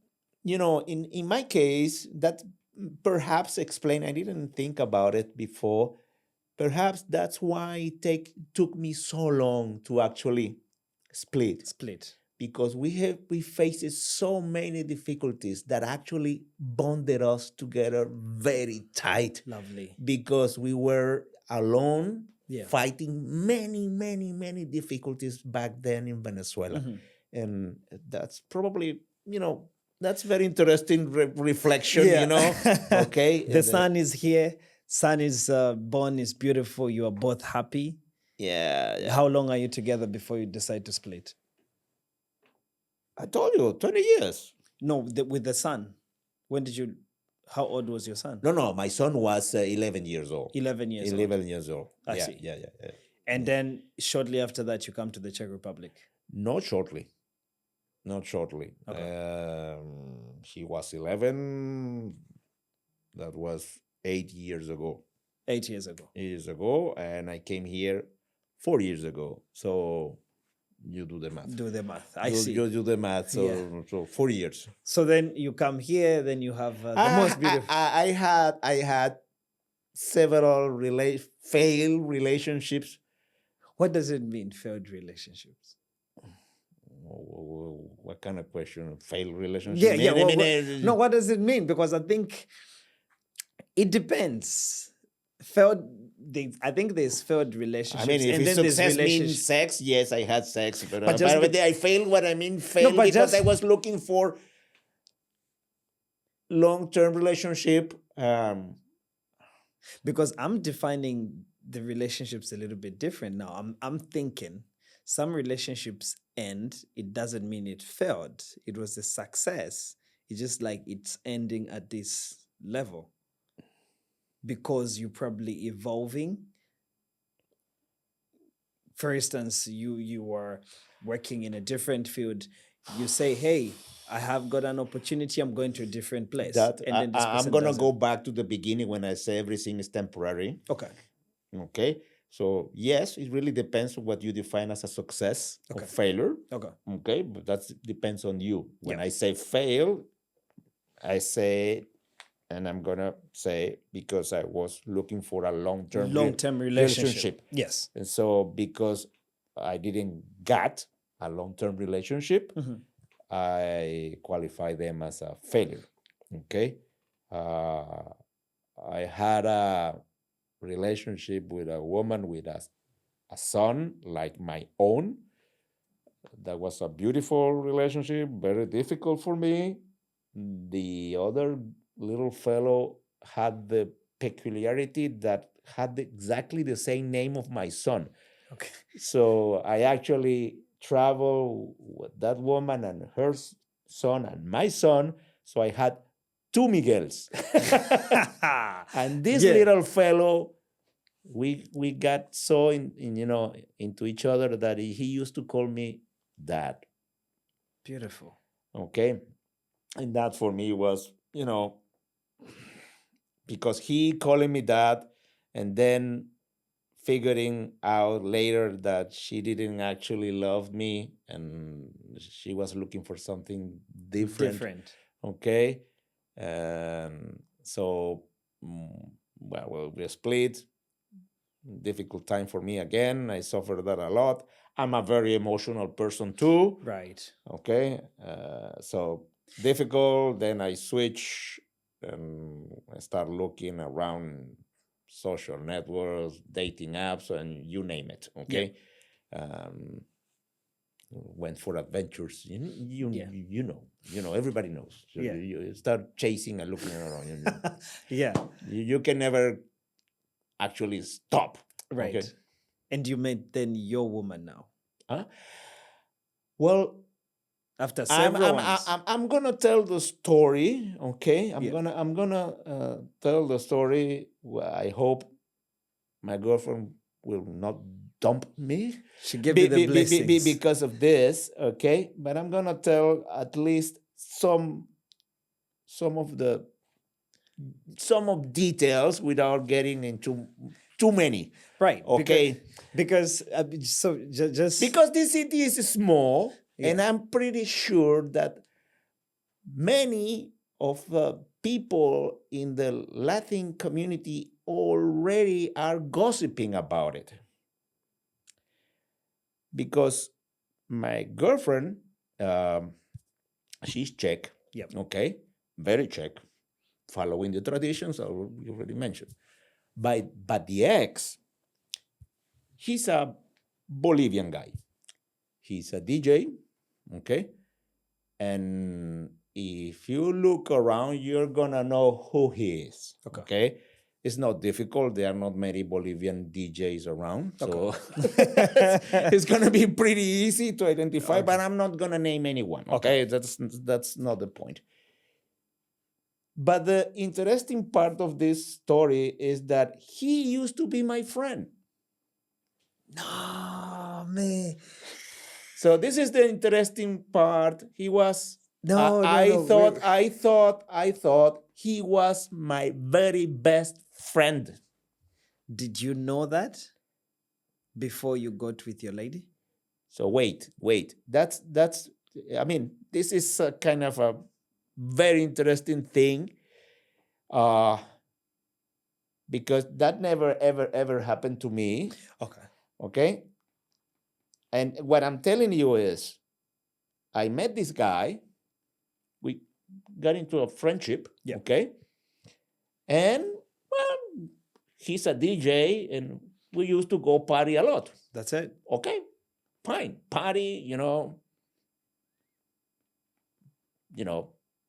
in my case that perhaps explain. I didn't think about it before. Perhaps that's why it took me so long to actually split. Because we faced so many difficulties that actually bonded us together very tight. Lovely. Because we were alone, Yeah. fighting many difficulties back then in Venezuela. And that's probably, that's very interesting reflection, Okay. The son is here. Son is born, is beautiful. You are both happy. Yeah. How long are you together before you decide to split? I told you, 20 years. No, with the son. How old was your son? No, my son was 11 years old. 11 years old. 11 years old. I see. Yeah. And then shortly after that, you come to the Czech Republic. Not shortly. Okay. He was 11. That was 8 years ago. 8 years ago. 8 years ago. And I came here 4 years ago. So you do the math. I see. You do the math. So 4 years. So then you come here, then you have the most beautiful. I had several failed relationships. What does it mean, failed relationships? What kind of question? Failed relationship? No, what does it mean? Because I think it depends. I think there's failed relationships. I mean, if success means sex, yes, I had sex. But I failed. What I mean, failed because I was looking for long-term relationship. Because I'm defining the relationships a little bit different now. I'm thinking some relationships end. It doesn't mean it failed. It was a success. It's just like it's ending at this level. Because you're probably evolving. For instance, you are working in a different field. You say, hey, I have got an opportunity. I'm going to a different place. I'm going to go back to the beginning when I say everything is temporary. Okay. Okay. So yes, it really depends on what you define as a success or Okay. failure. Okay. Okay, but that depends on you. When Yeah. I say fail, I say, and I'm gonna say because I was looking for a long-term Long-term relationship. Yes. and so because I didn't get a long-term relationship, Mhm. I qualify them as a failure. Okay, I had a relationship with a woman with a son like my own. That was a beautiful relationship, very difficult for me. The other little fellow had the peculiarity that had exactly the same name of my son. Okay. So I actually traveled with that woman and her son and my son. So I had two Miguels. And this Yeah. little fellow, we got so in into each other that he used to call me dad. Beautiful. Okay. And that for me was, because he calling me dad and then figuring out later that she didn't actually love me and she was looking for something different. Different. Okay. And so, well, we split. Difficult time for me again. I suffered that a lot. I'm a very emotional person too. Right. Okay. So difficult. Then I switch and I start looking around social networks, dating apps, and you name it. Okay. Um, went for adventures. Yeah. Everybody knows. So Yeah. you start chasing and looking around. Yeah. You can never actually stop. Right. Okay. And you met then your woman now Huh? Well, after I'm several I'm ones. I'm gonna tell the story. Okay, Yeah. I'm gonna tell the story. I hope my girlfriend will not dump me She gave you the blessings. because of this. Okay, but I'm gonna tell at least some of the some of details without getting into too many. Right. Okay, Because so just because this city is small, and yeah. I'm pretty sure that many of the people in the Latin community already are gossiping about it. Because my girlfriend, um, she's Czech, Yep. okay, very Czech, following the traditions I already mentioned. But the ex, he's a Bolivian guy. He's a DJ, okay, and if you look around, you're gonna know who he is. Okay. Okay. It's not difficult. There are not many Bolivian DJs around. So it's gonna be pretty easy to identify, but I'm not gonna name anyone. Okay. That's not the point. But the interesting part of this story is that he used to be my friend. No, man. So this is the interesting part. He was. No, I no. thought he was my very best friend. Did you know that before you got with your lady? So wait. That's. I mean, this is a kind of a very interesting thing, uh, because that never ever happened to me. Okay. Okay. And what I'm telling you is, I met this guy. We got into a friendship. Yeah. Okay. And well, he's a DJ, and we used to go party a lot. That's it. Okay, fine, party.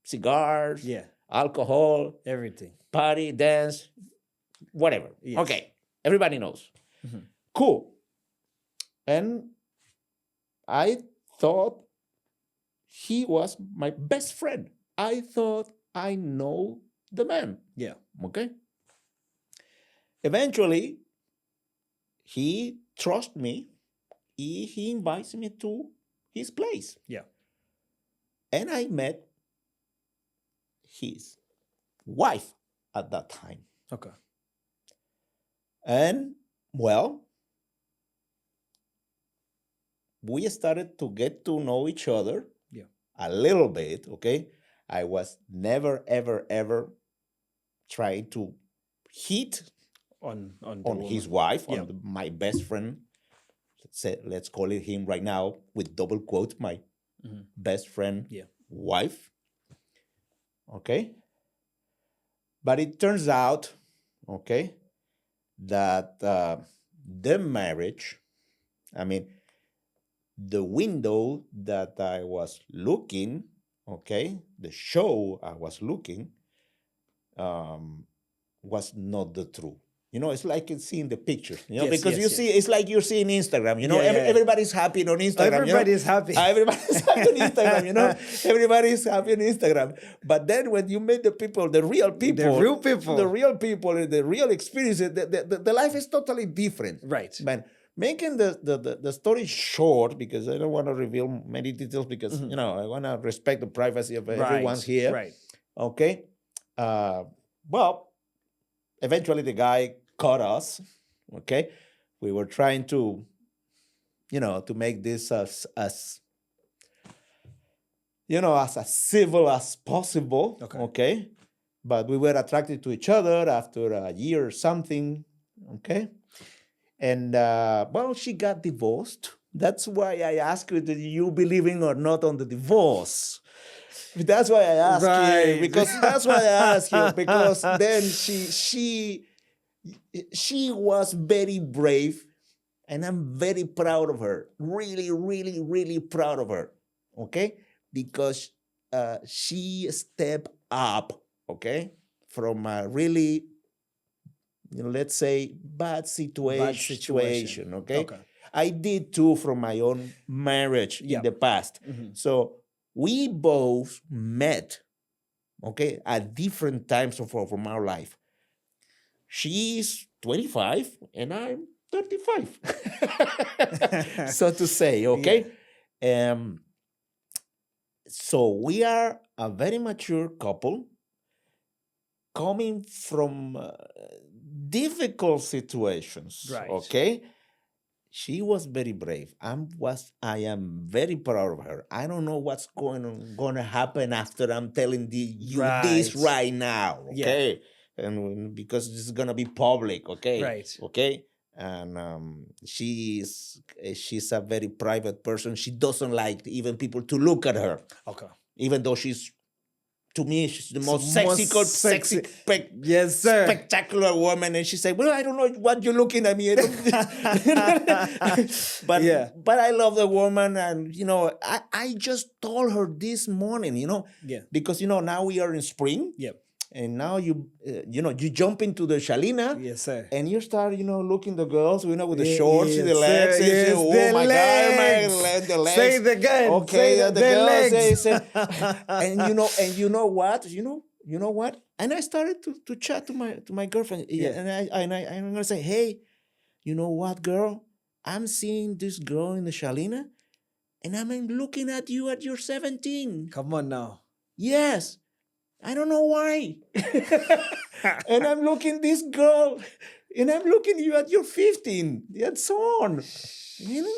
Cigars, Yeah. alcohol, Everything. party, dance, whatever. Yes. Okay, everybody knows. Mhm. Cool. And I thought he was my best friend. I thought I know the man. Yeah. Okay. Eventually, he trusts me. He invites me to his place. Yeah. And I met his wife at that time. Okay. And Well, we started to get to know each other Yeah. a little bit, okay? I was never, ever, ever trying to hit On the on woman. his wife, Yeah. on my best friend. Let's call it him right now with double quote, my Mhm. best friend Yeah. wife. Okay? But it turns out, okay, that the marriage, I mean, the window that I was looking, okay, the show I was looking, um, was not the truth. You know, it's like it's seeing the picture, you know, Yes, because yes, you see, yes. it's like you're seeing Instagram, you know, Yeah, yeah, yeah. everybody's happy on Instagram. Everybody's happy. Everybody's happy on Instagram, you know, everybody's happy on Instagram. But then when you meet the people, the real people, real people. the real people, the real experiences, the life is totally different. Right. But making the story short, because I don't want to reveal many details because, you know, I want to respect the privacy of everyone's here. Right. Okay. Well, eventually the guy caught us. Okay. We were trying to, you know, to make this as you know, as civil as possible. Okay. Okay. But we were attracted to each other after a year or something. Okay. And well, she got divorced. That's why I asked you, do you believing or not on the divorce? That's why I ask Right. you, because that's why I ask you, because then she was very brave, and I'm very proud of her. Really, really, really proud of her. Okay, because she stepped up. Okay, from a really, you know, let's say bad situation. Okay? Okay. I did too from my own marriage Yeah. in the past. Mhm. So we both met, okay, at different times from our life. She's 25 and I'm 35. So to say, okay? So we are a very mature couple coming from difficult situations. Right. Okay. She was very brave. I am very proud of her. I don't know what's going to happen after I'm telling you this Right. right now. Yeah. Okay. And because this is gonna be public, okay? Right. Okay. And she's a very private person. She doesn't like even people to look at her, Okay. even though she's, to me, she's the most most sexy, Yes, sir. spectacular woman. And she said, "Well, I don't know what you're looking at me." I don't- but Yeah. but I love the woman, and you know, I just told her this morning, you know, Yeah. because you know now we are in spring, Yeah. and now you know you jump into the Shalina. Yes, sir. And you start, you know, looking the girls, you know, with the Ye- shorts, yes, the legs. sir. They say, Yes, oh the my legs. God, the legs. Say the gun. Okay, Say the the girls legs. say, and you know what? You know what? And I started to chat to my girlfriend. Yeah. And I'm gonna say, hey, you know what, girl? I'm seeing this girl in the Shalina, and I'm looking at you at your 17. Come on now. Yes. I don't know why. And I'm looking this girl, and I'm looking you at your 15, and so on. You know,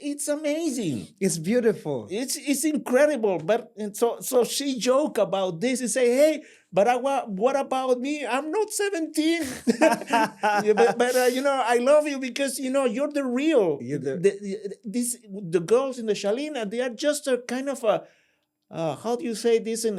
it's amazing. It's beautiful. It's incredible. But and so she joke about this and say, hey, but what about me? I'm not 17. Yeah, but you know, I love you because you know you're the real. You're the- The girls in the Shalina, they are just a kind of a. How do you say this in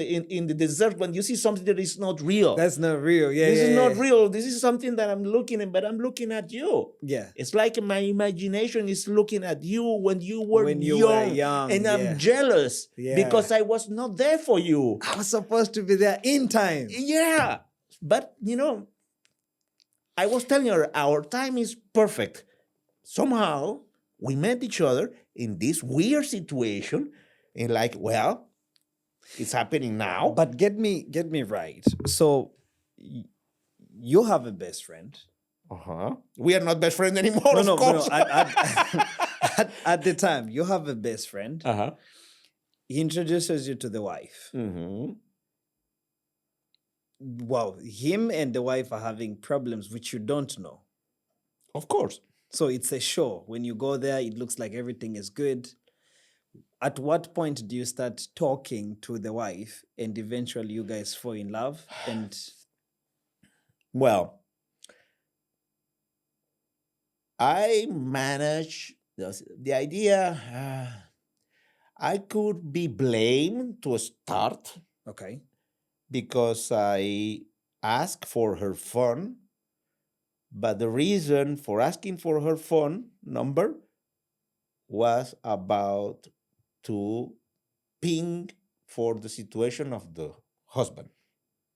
the desert when you see something that is not real? That's not real. Yeah. This yeah, is not yeah. real. This is something that I'm looking at, but I'm looking at you. Yeah. It's like my imagination is looking at you when you were When you were young, young, and yeah. I'm jealous Yeah. because I was not there for you. I was supposed to be there in time. Yeah, but you know, I was telling her our time is perfect. Somehow we met each other in this weird situation, and like, well, it's happening now. But get me right. So you have a best friend. We are not best friends anymore. No, of course. At the time, you have a best friend. He introduces you to the wife. Mm-hmm. Wow, him and the wife are having problems which you don't know. Of course. So it's a show. When you go there, it looks like everything is good. At what point do you start talking to the wife and eventually you guys fall in love? And Well, I manage the idea. I could be blamed to start okay. because I asked for her phone, but the reason for asking for her phone number was about to ping for the situation of the husband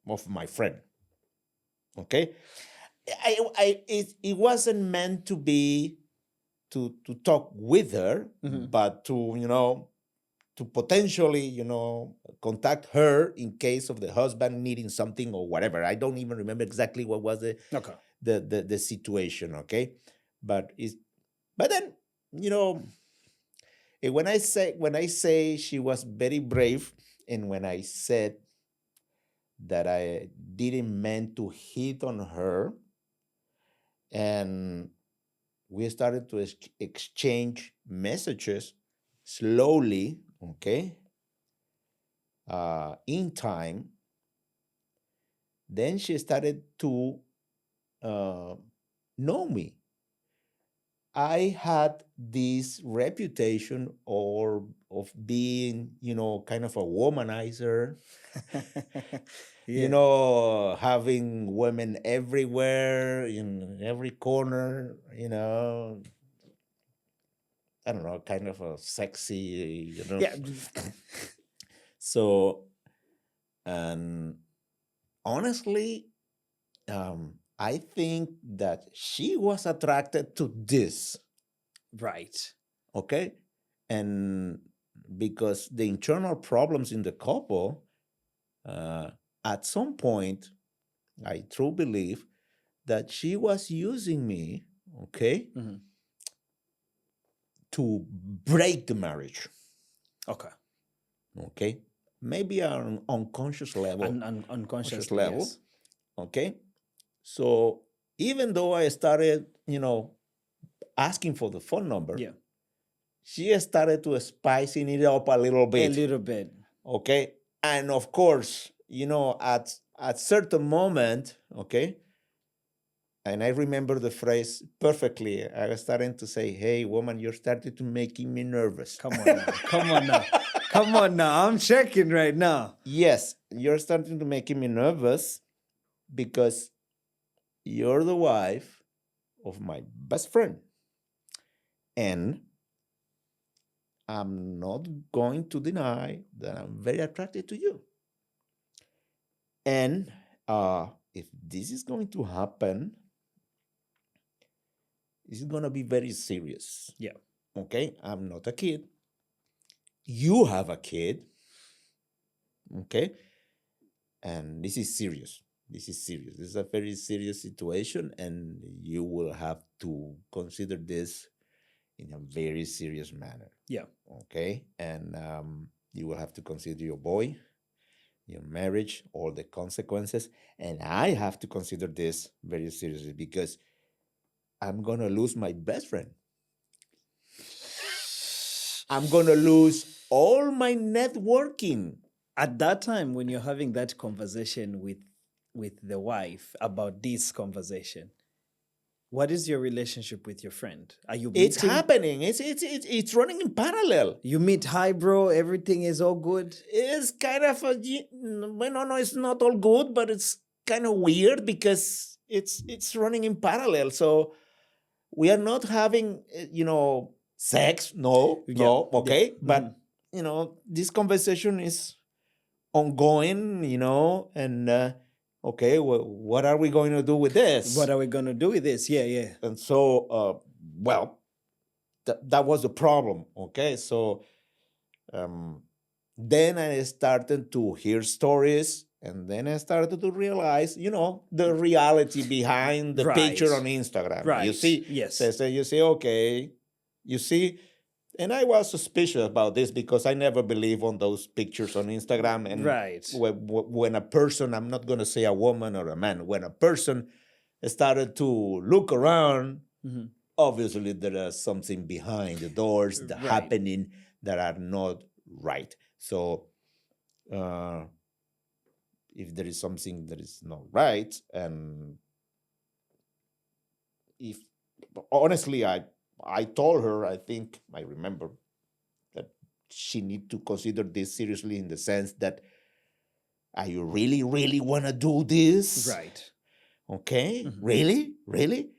of my friend. Okay, it wasn't meant to be to talk with her, but to to potentially contact her in case of the husband needing something or whatever. I don't even remember exactly what was Okay. the situation. Okay, but but then you know when I say she was very brave, and when I said that I didn't meant to hit on her, and we started to exchange messages slowly, okay, in time. Then she started to know me. I had this reputation of being, kind of a womanizer, having women everywhere, in every corner, I don't know, kind of a sexy. Yeah. So, and honestly, I think that she was attracted to this, Right. okay? And because the internal problems in the couple, at some point, I truly believe that she was using me, okay, to break the marriage, Okay. okay? Maybe on an unconscious level, Unconsciously, yes. okay? So even though I started, asking for the phone number, Yeah. she started to spicing it up a little A bit, little bit. okay? And of course, at certain moment, okay, and I remember the phrase perfectly. I was starting to say, "Hey, woman, you're starting to making me nervous." Come on now. Come on now. Come on now. I'm checking right now. Yes, you're starting to making me nervous because you're the wife of my best friend. And I'm not going to deny that I'm very attracted to you. And if this is going to happen, it's going to be very serious. Yeah. Okay? I'm not a kid. You have a kid. Okay? And this is serious. This is serious. This is a very serious situation, and you will have to consider this in a very serious manner. Yeah. Okay? And you will have to consider your boy, your marriage, all the consequences. And I have to consider this very seriously because I'm going to lose my best friend. I'm going to lose all my networking. At that time, when you're having that conversation with the wife about this conversation, what is your relationship with your friend? Are you meeting? It's happening. It's running in parallel. You meet, hi, bro, everything is all good? It's kind of no, it's not all good, but it's kind of weird because it's running in parallel. So we are not having, sex. No, okay. Yeah. But, this conversation is ongoing, and okay, well, what are we going to do with this? What are we going to do with this? Yeah, yeah. And so, well, that was the problem. Okay. So then I started to hear stories, and then I started to realize, the reality behind the picture on Instagram. Right. You see, yes. So you say, okay, you see, and I was suspicious about this because I never believe on those pictures on Instagram. And Right. when a person, I'm not going to say a woman or a man, when a person started to look around Mhm. Obviously there is something behind the doors that Right. happening that are not right. So if there is something that is not right, and if honestly I told her, I think I remember that she need to consider this seriously, in the sense that, are you really really want to do this? Right. Okay, Mhm. really.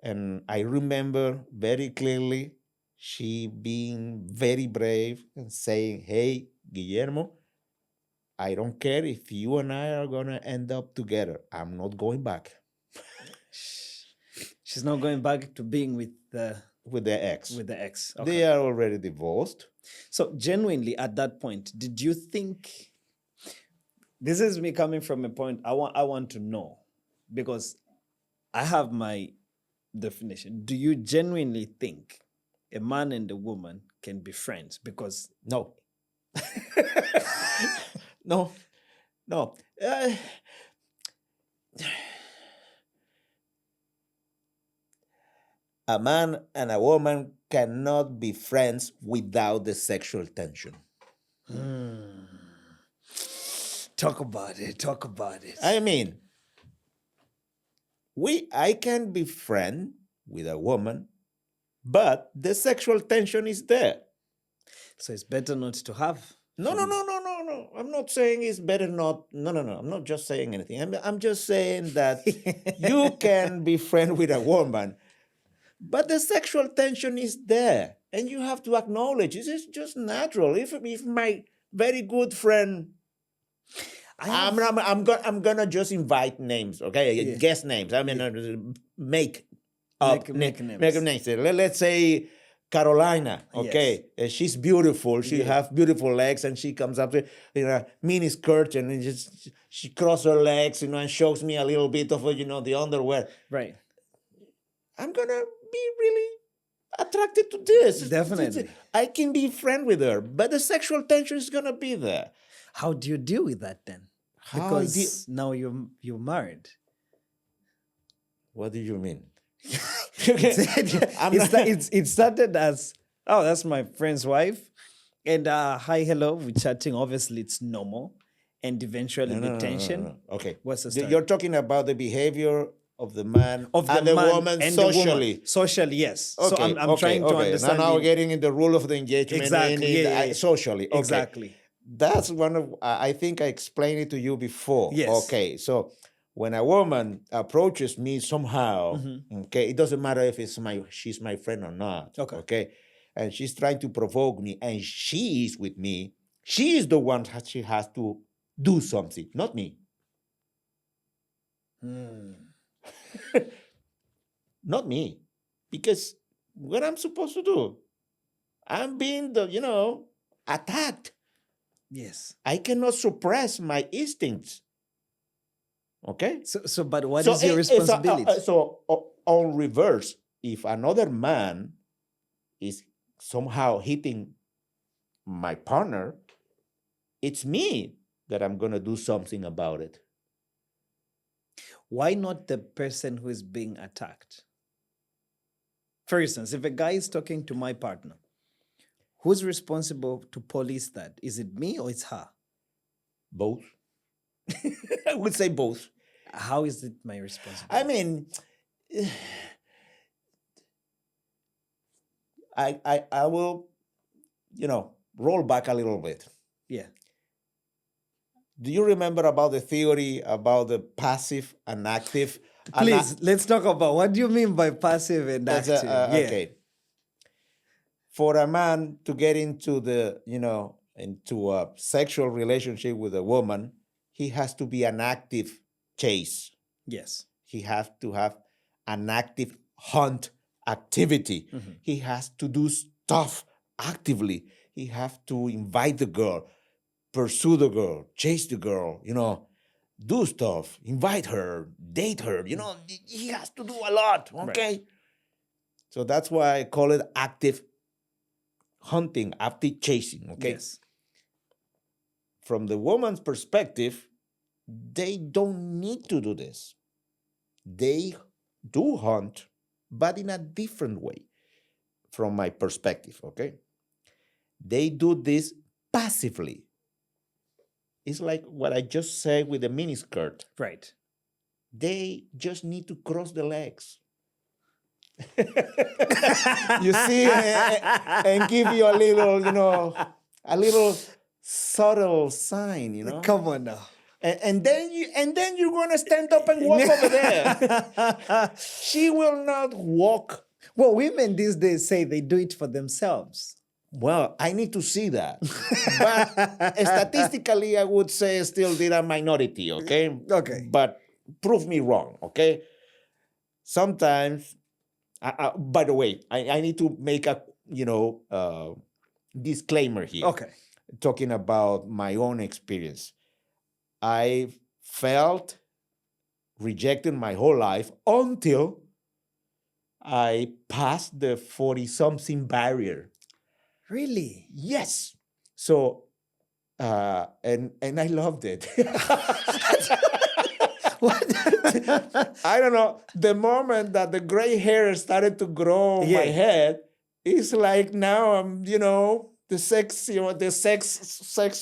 And I remember very clearly she being very brave and saying, hey, Guillermo, I don't care if you and I are going to end up together. I'm not going back She's not going back to being with the ex. with the ex. They Okay. are already divorced. So genuinely, at that point, did you think, this is me coming from a point I want to know, because I have my definition. Do you genuinely think a man and a woman can be friends? Because No. No. No. A man and a woman cannot be friends without the sexual tension. talk about it. Talk about it. I mean, I can be friend with a woman, but the sexual tension is there. So it's better not to have. No. I'm not saying it's better not. No. I'm not just saying anything. I'm just saying that you can be friend with a woman, but the sexual tension is there, and you have to acknowledge this is just natural. If my very good friend, I'm gonna just invite names, okay? Yeah. Guess names. I mean, make Make names. Let's say Carolina, okay? She's beautiful. She Yeah. have beautiful legs, and she comes up in a mini skirt, and she crosses her legs, and shows me a little bit of the underwear. Right. I'm gonna be really attracted to this. Definitely. I can be friend with her, but the sexual tension is gonna be there. How do you deal with that then? Because now you're married. What do you mean? It started as, oh, that's my friend's wife, and hi, hello, we're chatting. Obviously, it's normal, and eventually the tension. No. Okay. What's the story? You're talking about the behavior of the man Of and the man woman and the woman. socially. Socially, yes. Okay, So I'm trying to understand. Now we're getting in the rule of the engagement. Exactly, yeah. Socially. Okay. Exactly. That's one of, I think I explained it to you before. Yes. Okay, so when a woman approaches me somehow, okay, it doesn't matter if she's my friend or not. Okay, and she's trying to provoke me, and she is with me. She is the one that she has to do something, not me. Not me, because what I'm supposed to do? I'm being attacked. Yes. I cannot suppress my instincts. Okay? So but what is your responsibility? On reverse, if another man is somehow hitting my partner, it's me that I'm going to do something about it. Why not the person who is being attacked? For instance, if a guy is talking to my partner, who's responsible to police that? Is it me or it's her? Both. I would say both. How is it my responsibility? I mean, I will, roll back a little bit. Yeah. Do you remember about the theory about the passive and active? Please, let's talk about, what do you mean by passive and active? Okay. For a man to get into into a sexual relationship with a woman, he has to be an active chase. Yes. He has to have an active hunt activity. He has to do stuff actively. He has to invite the girl, pursue the girl, chase the girl, do stuff, invite her, date her. He has to do a lot, okay? Right. So that's why I call it active hunting, active chasing, okay? Yes. From the woman's perspective, they don't need to do this. They do hunt, but in a different way from my perspective, okay? They do this passively. It's like what I just said with the miniskirt. Right. They just need to cross the legs. You see, and give you a little, a little subtle sign, Come on now. And then you're gonna stand up and walk over there. She will not walk. Well, women these days say they do it for themselves. Well, I need to see that. But statistically, I would say still they're a minority, okay? Okay. But prove me wrong, okay? Sometimes, by the way, I need to make a, disclaimer here. Okay. Talking about my own experience. I felt rejected my whole life until I passed the 40-something barrier. Really? Yes. So, and I loved it. What? I don't know. The moment that the gray hair started to grow on my head, it's like now I'm, the sex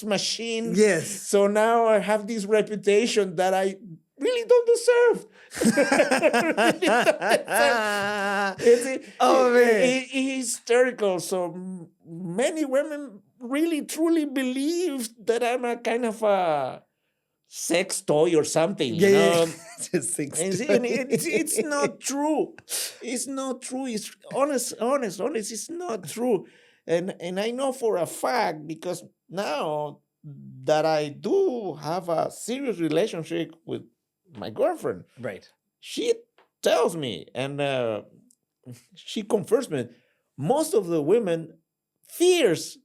machine. Yes. So now I have this reputation that I really don't deserve. Oh, man. It's hysterical. So many women really truly believe that I'm a kind of a sex toy or something. Just And it's not true. It's not true. It's honest. It's not true. And I know for a fact, because now that I do have a serious relationship with my girlfriend, Right. she tells me, and she confirms me, most of the women fears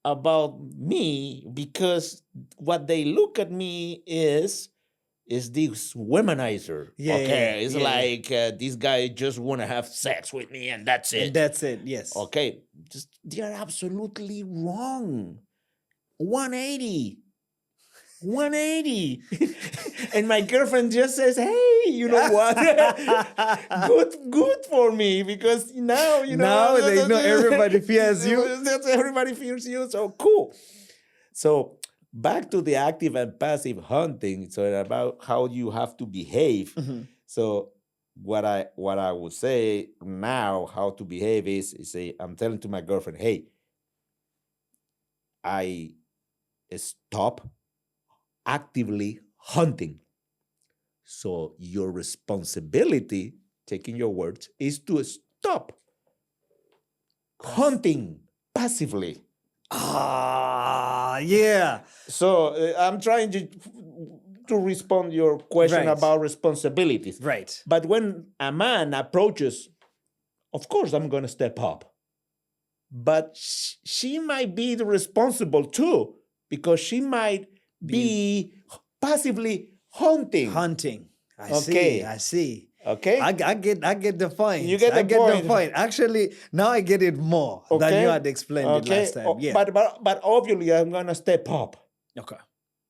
about me because what they look at me is this womanizer. It's like this guy just want to have sex with me and that's it. And that's it, yes. Okay, they are absolutely wrong. 180. And my girlfriend just says, hey, you know what? good for me, because now, Now they know everybody fears you. Everybody fears you, so cool. So back to the active and passive hunting. So about how you have to behave. Mm-hmm. So what I would say now, how to behave is say, I'm telling to my girlfriend, hey, I stop actively hunting. So your responsibility, taking your words, is to stop hunting passively. Yeah. So I'm trying to respond your question Right. about responsibilities. Right. But when a man approaches, of course I'm going to step up. But she might be the responsible too, because she might be passively hunting. I Okay. see. Okay? I get the point. You get the I get point. the point. Actually, now I get it more than you had explained it last time. Yeah. But obviously I'm gonna step up. Okay.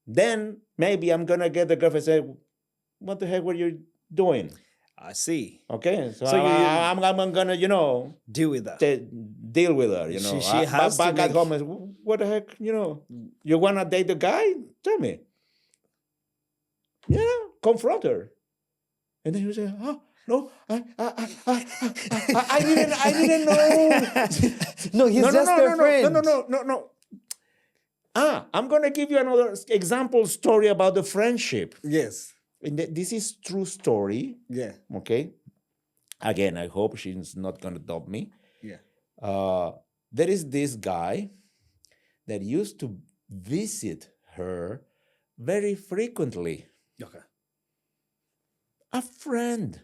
Then maybe I'm gonna get the girlfriend and say, what the heck were you doing? I see. Okay. So, So I'm gonna, deal with that. deal with her, She has to back at make- home, what the heck, you wanna date the guy? Tell me. Confront her. And then you say, oh, no, I didn't know. No, he's just a friend. No. I'm gonna give you another example story about the friendship. Yes. And this is true story. Yeah. Okay. Again, I hope she's not gonna dump me. Yeah. There is this guy that used to visit her very frequently. Okay. A friend.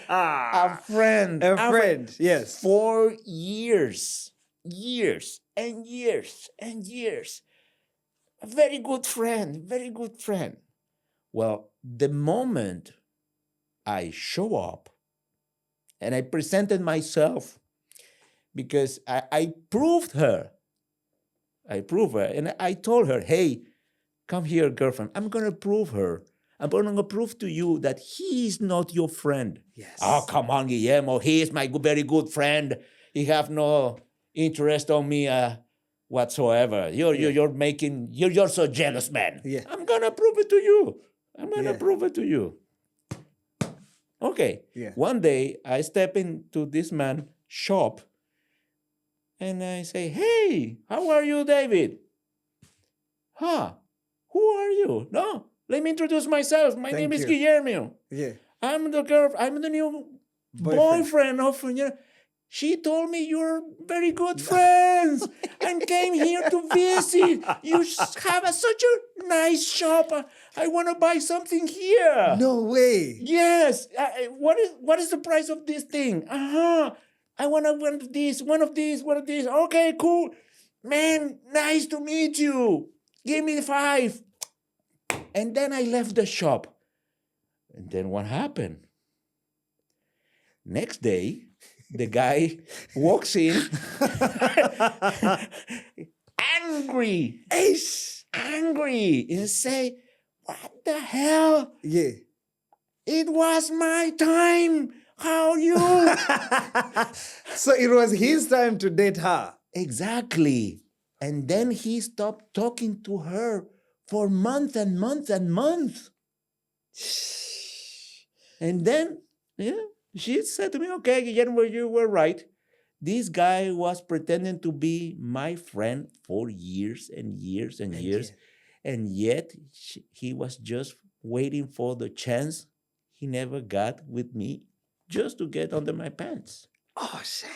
A friend. A friend. Yes. For years. A very good friend. Well, the moment I show up and I presented myself, because I proved her. And I told her, hey, come here, girlfriend. I'm going to prove her. I'm going to prove to you that he is not your friend. Yes. Oh, come on, Guillermo. He is my very good friend. He have no interest on me whatsoever. You're so jealous, man. Yeah. I'm going to prove it to you. I'm going to Yeah. prove it to you. Okay. Yeah. One day, I step into this man's shop and I say, hey, how are you, David? Huh? Who are you? No, let me introduce myself. My name Thank is you. Guillermo. Yeah. I'm the new Boyfriend. boyfriend of. She told me you're very good friends and came here to visit. You have such a nice shop. I want to buy something here. No way. Yes. What is the price of this thing? I want one of these. Okay, cool. Man, nice to meet you. Give me 5. And then I left the shop. And then what happened? Next day, the guy walks in angry, and say, what the hell? Yeah. It was my time. How you? So it was his time to date her. Exactly. And then he stopped talking to her for months and months and months. And then, she said to me, okay, Guillermo, you were right. This guy was pretending to be my friend for years and years and years. And yet, he was just waiting for the chance he never got with me just to get under my pants. Oh, shit.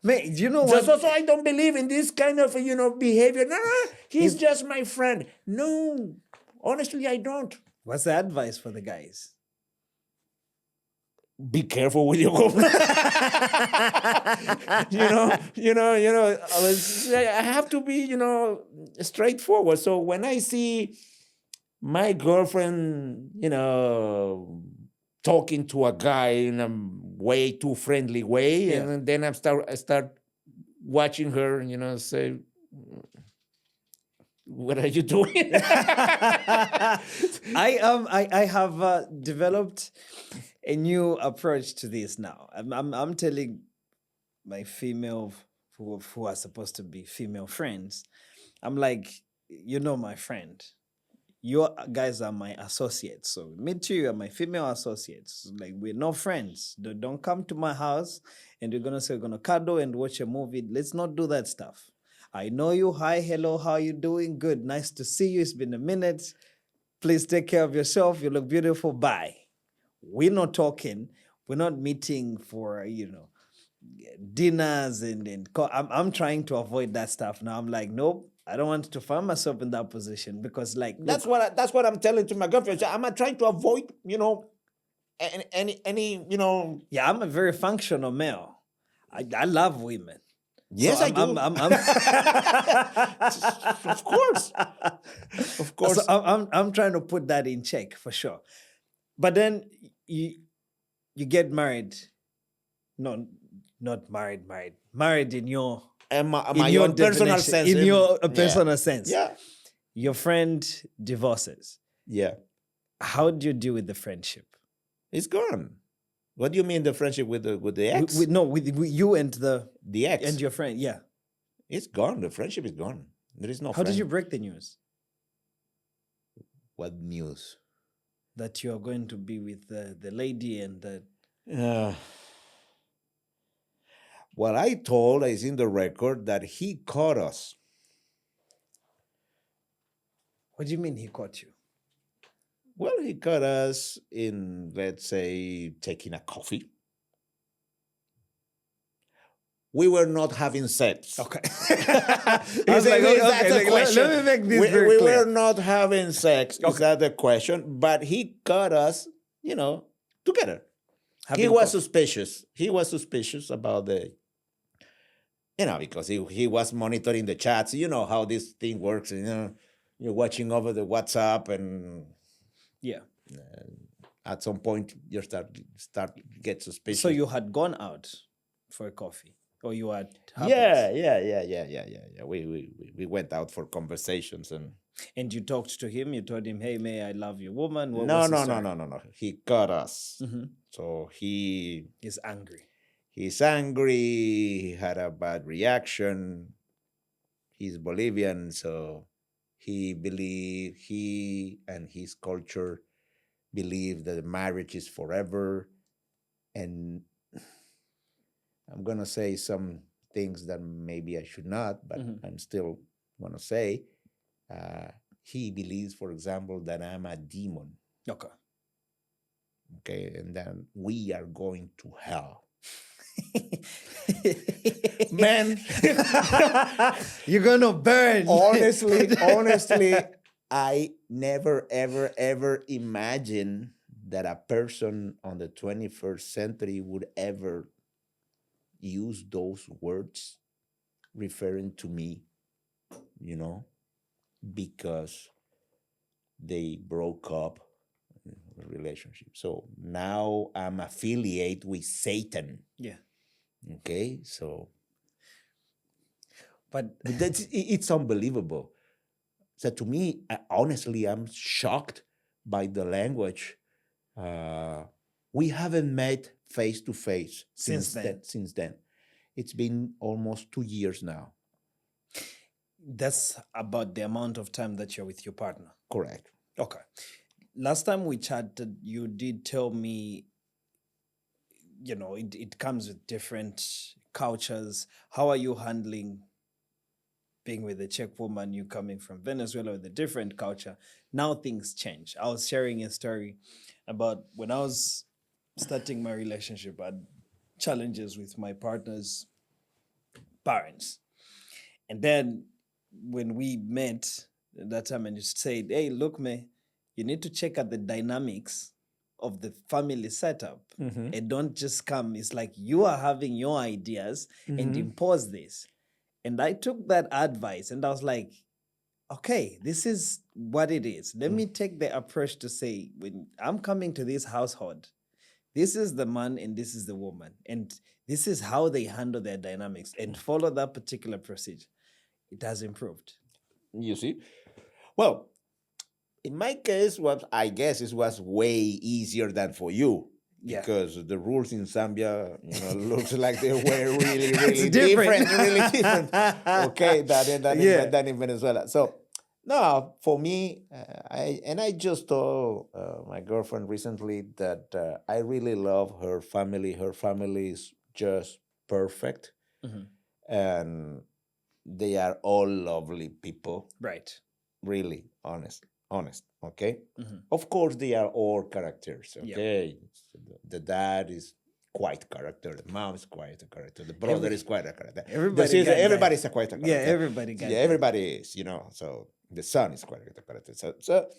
Man, you know what? So I don't believe in this kind of, behavior. No, he's just my friend. No, honestly, I don't. What's the advice for the guys? Be careful with your girlfriend. I have to be, straightforward. So when I see my girlfriend, talking to a guy in a way too friendly way, and then I start watching her, say, what are you doing? I have developed a new approach to this now. I'm telling my female who are supposed to be female friends, I'm like, my friend. You guys are my associates. So me too, you are my female associates. Like, we're not friends. Don't come to my house and you're gonna say we're gonna cuddle and watch a movie. Let's not do that stuff. I know you. Hi, hello, how you doing? Good. Nice to see you. It's been a minute. Please take care of yourself. You look beautiful. Bye. We're not talking. We're not meeting for, dinners I'm trying to avoid that stuff now. I'm like, nope. I don't want to find myself in that position because, like, that's what I'm telling to my girlfriend. I'm not trying to avoid, any. Yeah, I'm a very functional male. I love women. Yes, so I do. Of course. Of course. So I'm trying to put that in check for sure. But then you get married. No, not married. Married in your my own personal sense. In your personal sense. Yeah. Your friend divorces. Yeah. How do you deal with the friendship? It's gone. What do you mean the friendship with the ex? With you and the ex and your friend. Yeah. It's gone. The friendship is gone. There is no. How did you break the news? What news? That you are going to be with the lady and the. What I told is in the record that he caught us. What do you mean he caught you? Well, he caught us in, let's say, taking a coffee. We were not having sex. Okay. Let me make this we very clear. were not having sex. Okay. Is that the question? But he caught us, together. He was suspicious. He was suspicious about the, because he was monitoring the chats. You know how this thing works. You're watching over the WhatsApp and at some point you start get suspicious. So you had gone out for a coffee, or you had? Yeah. We went out for conversations, and And you talked to him. You told him, "Hey, may I love your woman?" What No, was the no, no, story? no, no, no. He got us. Mhm. So He's angry. he's angry. He had a bad reaction. He's Bolivian, so he and his culture believe that marriage is forever. And I'm gonna say some things that maybe I should not, but Mhm. I'm still gonna say. Uh, he believes, for example, that I'm a demon. Okay. Okay, and then we are going to hell. Man, You're gonna burn. honestly, I never, ever, ever imagined that a person on the 21st century would ever use those words referring to me, you know, because they broke up a relationship. So now I'm affiliate with Satan. Yeah. Okay, so But it's unbelievable. So to me, honestly, I'm shocked by the language. We haven't met face to face Since then. Since then, it's been almost 2 years now. that's about the amount of time that you're with your partner. Correct. Okay. Last time we chatted, you did tell me, it comes with different cultures. How are you handling being with a Czech woman, you coming from Venezuela with a different culture? Now things change. I was sharing a story about when I was starting my relationship, I had challenges with my partner's parents. And then when we met at that time and you said, "Hey, look, man, you need to check out the dynamics of the family setup Mm-hmm. and don't just come. It's like you are having your ideas and impose this." And I took that advice and I was like, okay, this is what it is. Let me take the approach to say, when I'm coming to this household, this is the man and this is the woman. And this is how they handle their dynamics and follow that particular procedure. It has improved. You see? Well, in my case, what I guess it was way easier than for you. Yeah. Because the rules in Zambia, looks like they were really, really different. really different. Okay, Yeah. than in Venezuela. So, no, for me, I just told my girlfriend recently that I really love her family. Her family is just perfect, Mhm. and they are all lovely people. Right. Really honest. Okay. Mhm. Of course, they are all characters. Yeah. Okay, the dad is quite character, the mom is quite a character, the brother is quite a character, everybody got that. everybody's a quite a character. Yeah, everybody got Yeah, that. everybody is, so the son is quite a character. So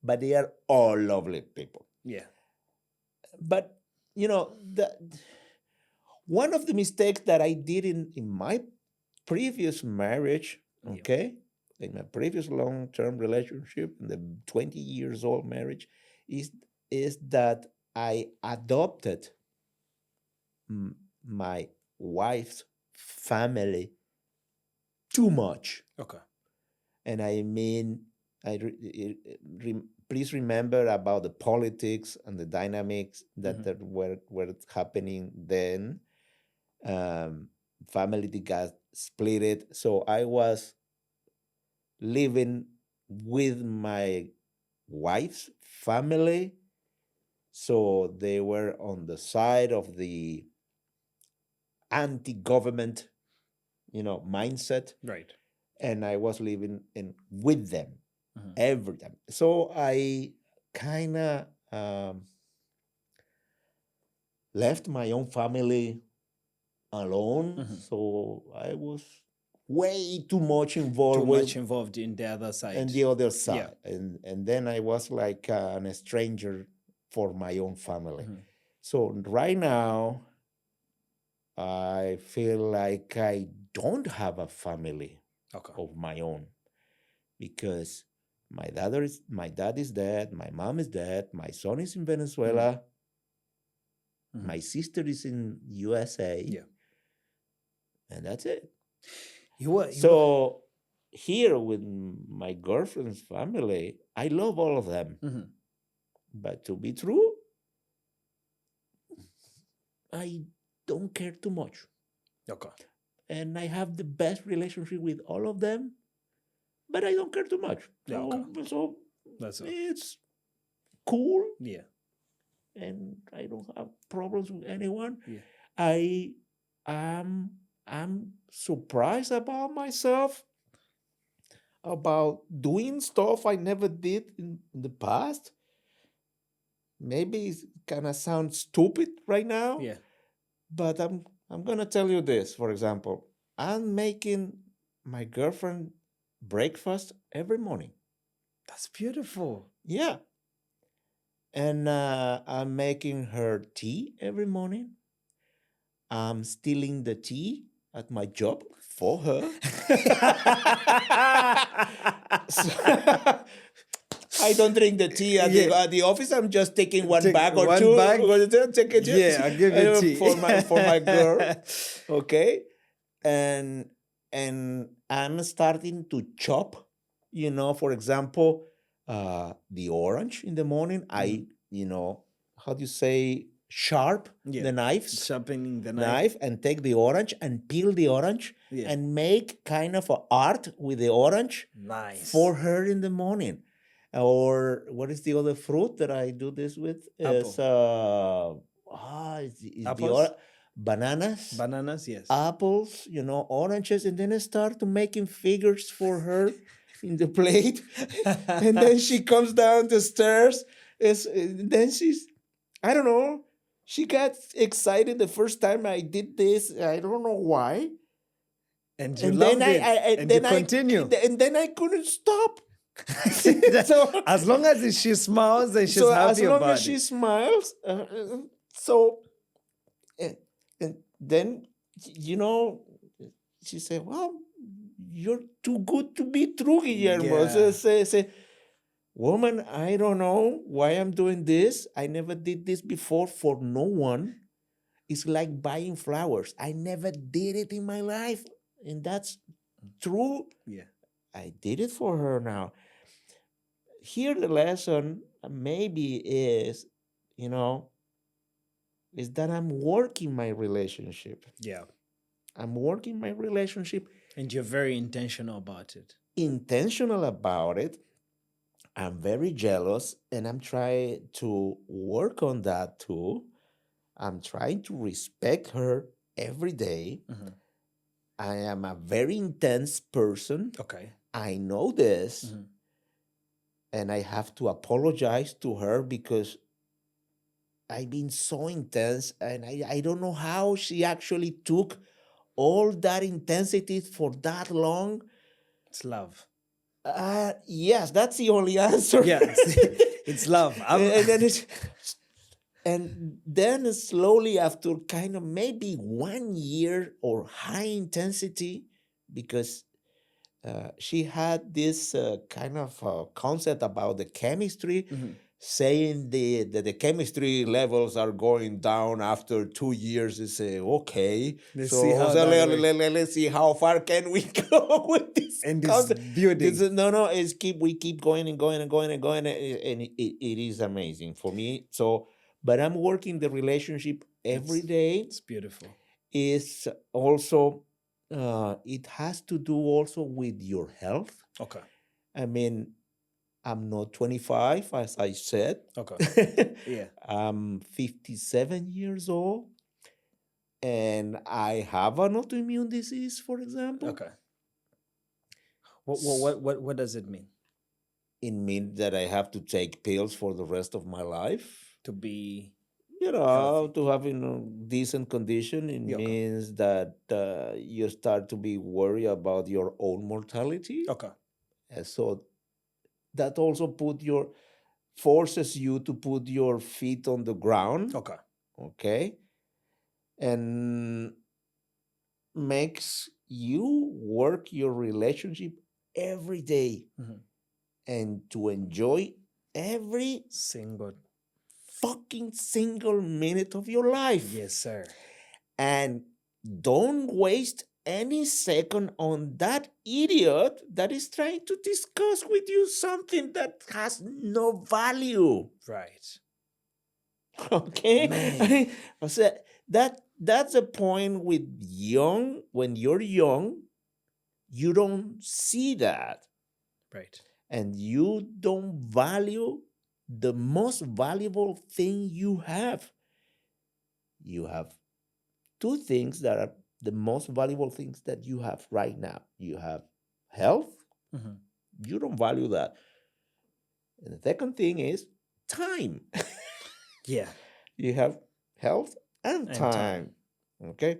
but they are all lovely people. Yeah. But the one of the mistakes that I did in my previous marriage, Yeah. okay, in my previous long-term relationship, in the 20 years old marriage, is that I adopted my wife's family too much. Okay. And I mean, please remember about the politics and the dynamics that were happening then. Family got split. So I was living with my wife's family. So they were on the side of the anti-government, mindset. Right. And I was living with them every time. So I kind of left my own family alone. So I was way too much involved in the other side. and the other side. And then I was like a stranger for my own family. So right now, I feel like I don't have a family of my own, because my dad is dead, my mom is dead, my son is in Venezuela, my sister is in USA, Yeah. and that's it. You were So here with my girlfriend's family, I love all of them. Mhm. But to be true, I don't care too much. Okay. And I have the best relationship with all of them, but I don't care too much. Yeah, So, okay. so That's all. it's cool, Yeah. and I don't have problems with anyone. Yeah. I am I'm surprised about myself, about doing stuff I never did in the past. Maybe it kind of sounds stupid right now, Yeah. but I'm gonna tell you this. For example, I'm making my girlfriend breakfast every morning. That's beautiful. Yeah, and I'm making her tea every morning. I'm stealing the tea at my job for her. So, I don't drink the tea at Yeah. the office. I'm just taking one Take bag or one two. bag. Take it Yeah, I'll give you tea. for my girl. Okay, and I'm starting to chop. For example, the orange in the morning. I how do you say sharp Yeah. the knives Sharpening the knife. knife and take the orange and peel the orange Yeah. and make kind of a art with the orange Nice. for her in the morning. Or what is the other fruit that I do this with? Is is the Apples? bananas, Bananas, yes. apples, oranges, and then I start to making figures for her in the plate, and then she comes down the stairs. Then she's, I don't know, she got excited the first time I did this. I don't know why. And you And loved then it. And you continue. and then I couldn't stop. So As long as she smiles and she's so happy as long about as she it. smiles, so and then she said, "Well, you're too good to be true, Guillermo." Yeah. Say, woman, I don't know why I'm doing this. I never did this before for no one. It's like buying flowers. I never did it in my life, and that's true. Yeah. I did it for her now. Here, the lesson maybe you know, is that I'm working my relationship. Yeah. I'm working my relationship, And you're very intentional about it. intentional about it. I'm very jealous, and I'm trying to work on that too. I'm trying to respect her every day. Mhm. I am a very intense person. Okay. I know this, Mhm. and I have to apologize to her because I've been so intense, and I don't know how she actually took all that intensity for that long. It's love. Yes, that's the only answer. Yeah. It's love. And then slowly, after kind of maybe 1 year or high intensity, because she had this kind of concept about the chemistry, Mhm. saying that the chemistry levels are going down after 2 years. You say, okay, Let's see how that works. let's see how far can we go with this And it's concept. building. We keep going and going and going and going, and it is amazing for me. So, but I'm working the relationship every day. It's beautiful. Is also it has to do also with your health. Okay. I mean, I'm not 25, as I said. Okay. Yeah. I'm 57 years old, and I have an autoimmune disease, for example. Okay. What does it mean? It means that I have to take pills for the rest of my life. To be To healthy. have decent condition. It Yeah, okay. means that you start to be worried about your own mortality. Okay. And so that also forces you to put your feet on the ground. Okay. Okay. And makes you work your relationship every day Mhm. and to enjoy every Single. fucking single minute of your life. Yes, sir. And don't waste any second on that idiot that is trying to discuss with you something that has no value. Right. Okay? Man. I said that's a point with when you're young, you don't see that. Right. And you don't value the most valuable thing you have. You have two things that are the most valuable things that you have right now. You have health, Mhm. you don't value that. And the second thing is time. Yeah. You have health and And time. time. Okay?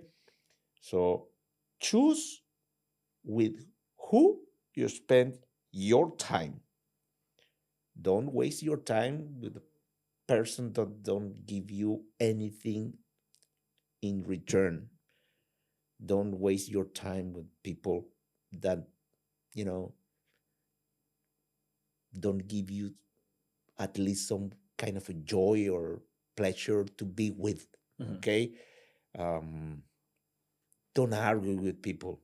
So choose with who you spend your time. Don't waste your time with a person that don't give you anything in return. Don't waste your time with people that, you know, don't give you at least some kind of a joy or pleasure to be with. Mhm. Okay? Um, don't argue with people.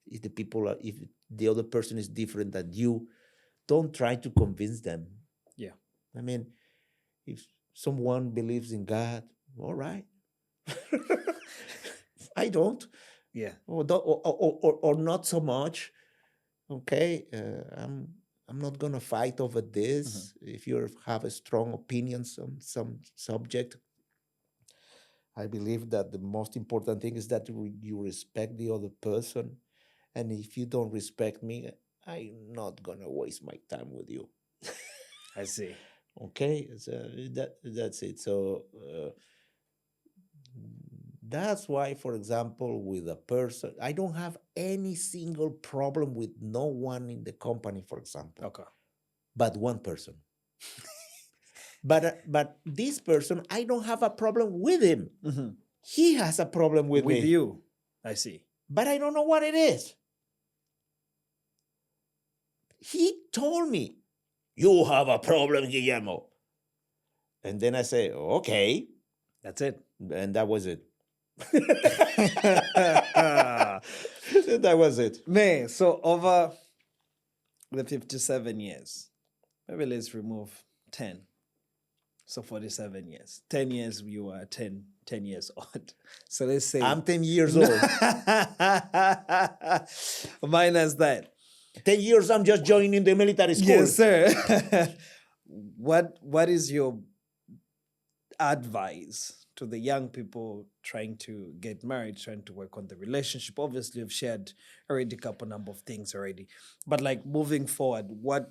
If the people are, if the other person is different than you, don't try to convince them. Yeah. I mean, if someone believes in God, all right. I don't, Yeah. or not so much. Okay, I'm not gonna fight over this. If you have a strong opinions on some subject, I believe that the most important thing is that you respect the other person, and if you don't respect me, I'm not gonna waste my time with you. I see. Okay, so that's it. So that's why, for example, with a person, I don't have any single problem with no one in the company, for example, Okay. but one person. But this person, I don't have a problem with him. Mhm. He has a problem with With me, you. I see. but I don't know what it is. He told me, "You have a problem, Guillermo," and then I say, "Okay," That's it. and that was it. That was it. Man, so over the 57 years, maybe let's remove 10. So 47 years. 10 years you are 10 years old. So let's say I'm 10 years old. minus that. 10 years, I'm just joining the military school. Yes, sir. What is your advice to the young people trying to get married, trying to work on the relationship? Obviously, you've shared already a couple number of things already, but like moving forward, what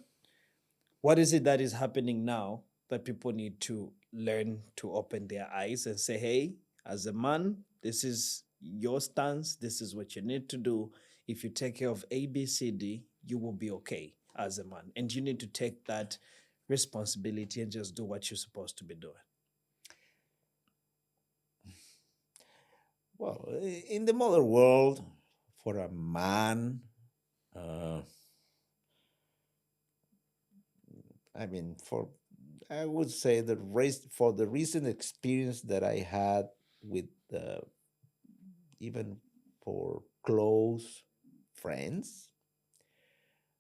is it that is happening now that people need to learn to open their eyes and say, hey, as a man, this is your stance, this is what you need to do. If you take care of A, B, C, D, you will be okay as a man. And you need to take that responsibility and just do what you're supposed to be doing. Well, in the modern world, for a man, uh, I mean, I would say for the recent experience that I had with even for close friends,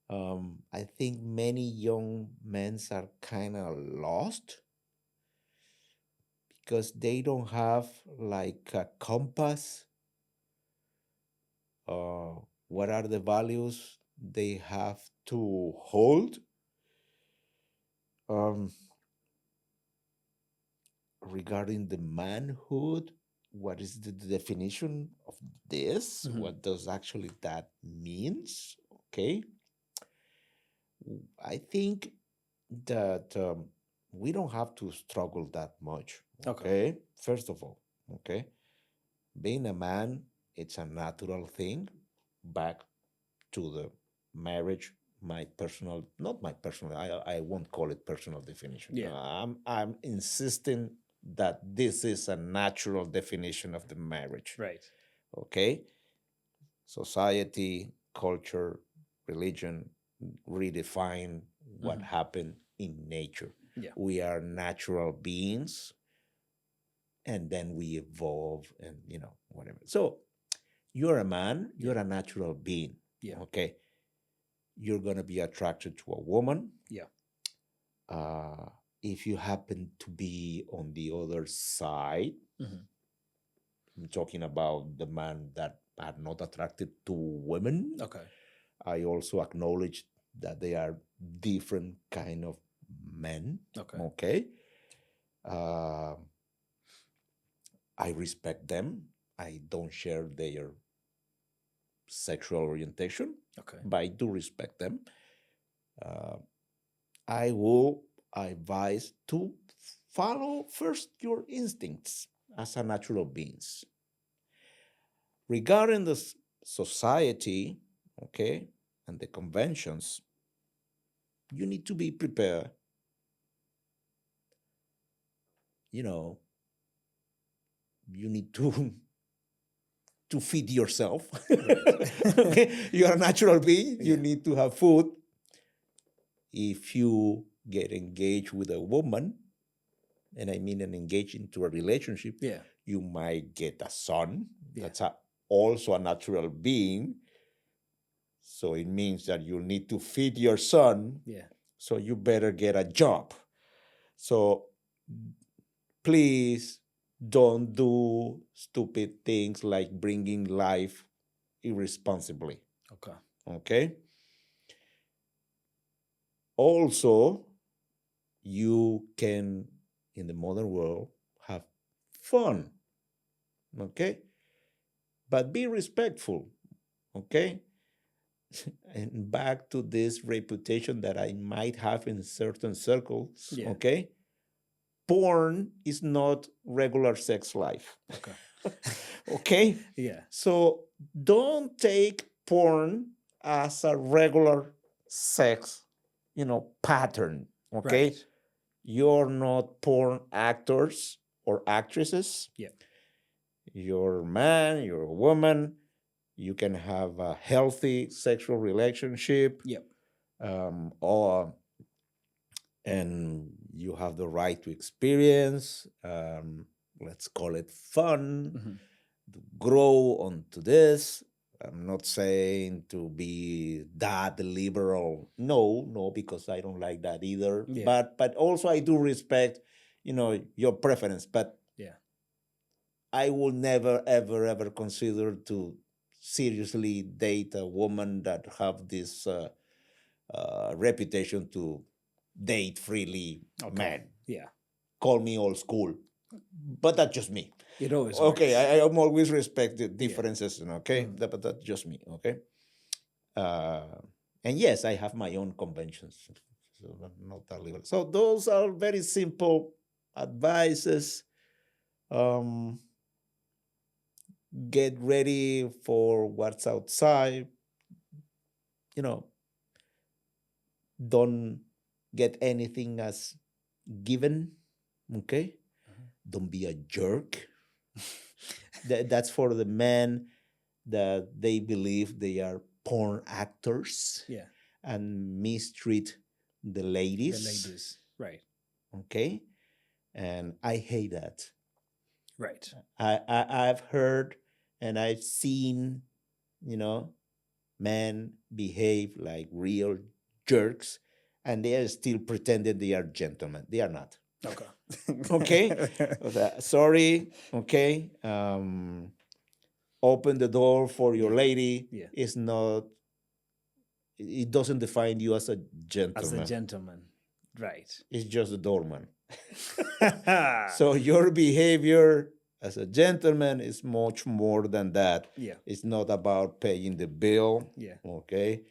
I think many young men are kind of lost because they don't have like a compass. What are the values they have to hold? Um, Regarding the manhood, what is the definition of this? Mhm. What does actually that means? Okay, I think that we don't have to struggle that much. Okay. Okay, first of all, okay, being a man, it's a natural thing. Back to the marriage, my personal, not my personal, I won't call it personal definition. Yeah. I'm insisting that this is a natural definition of the marriage. Right. Okay, society, culture, religion redefine what happened in nature. Yeah. We are natural beings. and then we evolve and, whatever. So you're a man, you're a natural being. Yeah. Okay. You're going to be attracted to a woman. Yeah. If you happen to be on the other side, Mhm. I'm talking about the man that are not attracted to women. Okay. I also acknowledge that they are different kind of men. Okay. Okay. I respect them. I don't share their sexual orientation, Okay. but I do respect them. I will advise to follow first your instincts as a natural beings. Regarding the society, okay, and the conventions, you need to be prepared. You need to feed yourself. Okay? You're a natural being. You need to have food. If you get engaged with a woman, and I mean engaged into a relationship, you might get a son. That's also a natural being. So it means that you need to feed your son. So you better get a job. So please don't do stupid things like bringing life irresponsibly. Okay? Also, you can, in the modern world, have fun. Okay? But be respectful. Okay? And back to this reputation that I might have in certain circles. Okay? Porn is not regular sex life. Okay? So don't take porn as a regular sex, pattern. Okay? Right. You're not porn actors or actresses. You're a man, you're a woman. You can have a healthy sexual relationship. And you have the right to experience, let's call it fun, to grow onto this. I'm not saying to be that liberal. No, because I don't like that either. But also I do respect, your preference. But I will never, ever, ever consider to seriously date a woman that have this reputation to date freely men. Call me old school, but that's just me. It always okay. works. I'm always respect the differences. Okay, but that's just me. Okay, and yes, I have my own conventions, so I'm not that liberal. So those are very simple advices. Get ready for what's outside. Don't get anything as given. Okay? Don't be a jerk. That's for the men that they believe they are porn actors and mistreat the ladies. Right. Okay? And I hate that. Right. I've heard and I've seen, men behave like real jerks, and they are still pretending they are gentlemen. They are not. Okay. Sorry. Okay. Open the door for your lady. It's not. It doesn't define you as a gentleman. As a gentleman, right? It's just a doorman. So your behavior as a gentleman is much more than that. It's not about paying the bill. Okay.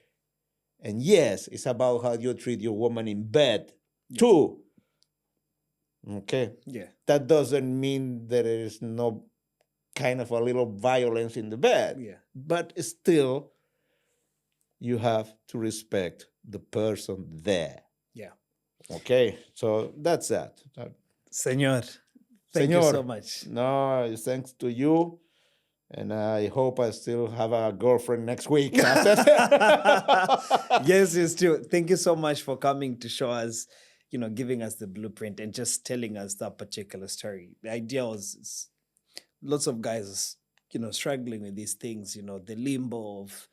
And yes, it's about how you treat your woman in bed too. Okay. That doesn't mean there is no kind of a little violence in the bed. But still, you have to respect the person there. Okay. So that's that. Senor, thank you so much. No, thanks to you. And I hope I still have a girlfriend next week. Yes, you still. Thank you so much for coming to show us, giving us the blueprint and just telling us that particular story. The idea was lots of guys, struggling with these things, the limbo of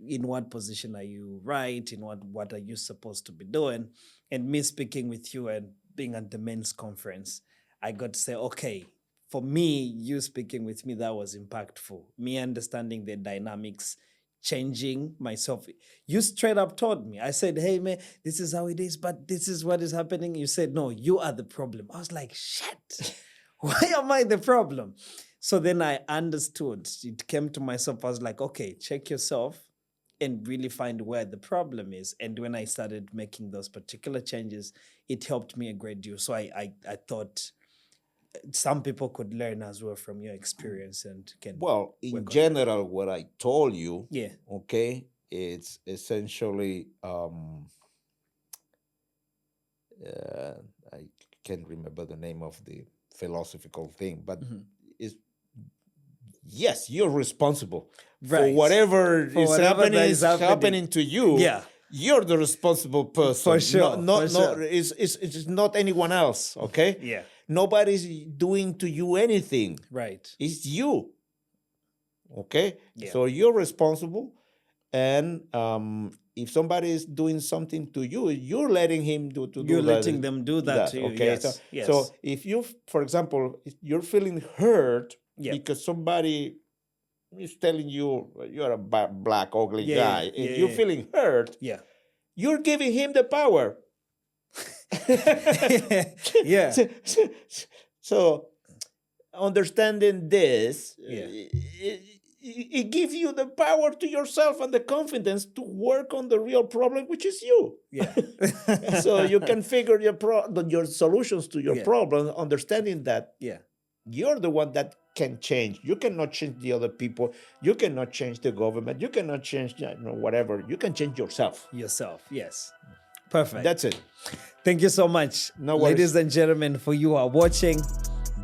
in what position are you right, in what are you supposed to be doing. And me speaking with you and being at the men's conference, I got to say, okay, for me, you speaking with me, that was impactful. Me understanding the dynamics, changing myself. You straight up told me. I said, hey, man, this is how it is, but this is what is happening. You said, no, you are the problem. I was like, shit, why am I the problem? So then I understood. It came to myself. I was like, okay, check yourself and really find where the problem is. And when I started making those particular changes, it helped me a great deal. So I thought some people could learn as well from your experience and can. Well, in general, what I told you, Yeah. okay, it's essentially, I can't remember the name of the philosophical thing, but it's, yes, you're responsible for whatever is happening to you. Yeah. You're the responsible person. For sure. It's not anyone else, okay? Yeah. Nobody's doing to you anything. Right. It's you. Okay? Yeah. So you're responsible. And if somebody is doing something to you, you're letting him do you're letting them do that to you. Okay. Yes. So if you, for example, if you're feeling hurt because somebody is telling you you're a black, ugly guy, and you're feeling hurt, you're giving him the power. Yeah. So understanding this, it gives you the power to yourself and the confidence to work on the real problem, which is you. Yeah. So you can figure your solutions to your problem, understanding that you're the one that can change. You cannot change the other people. You cannot change the government. You cannot change whatever. You can change yourself. Yourself, yes. Perfect. That's it. Thank you so much. No worries. Ladies and gentlemen, for you who are watching,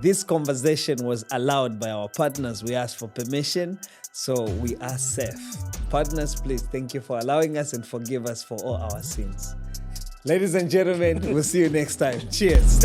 this conversation was allowed by our partners. We asked for permission, so we are safe. Partners, please, thank you for allowing us and forgive us for all our sins. Ladies and gentlemen, we'll see you next time. Cheers.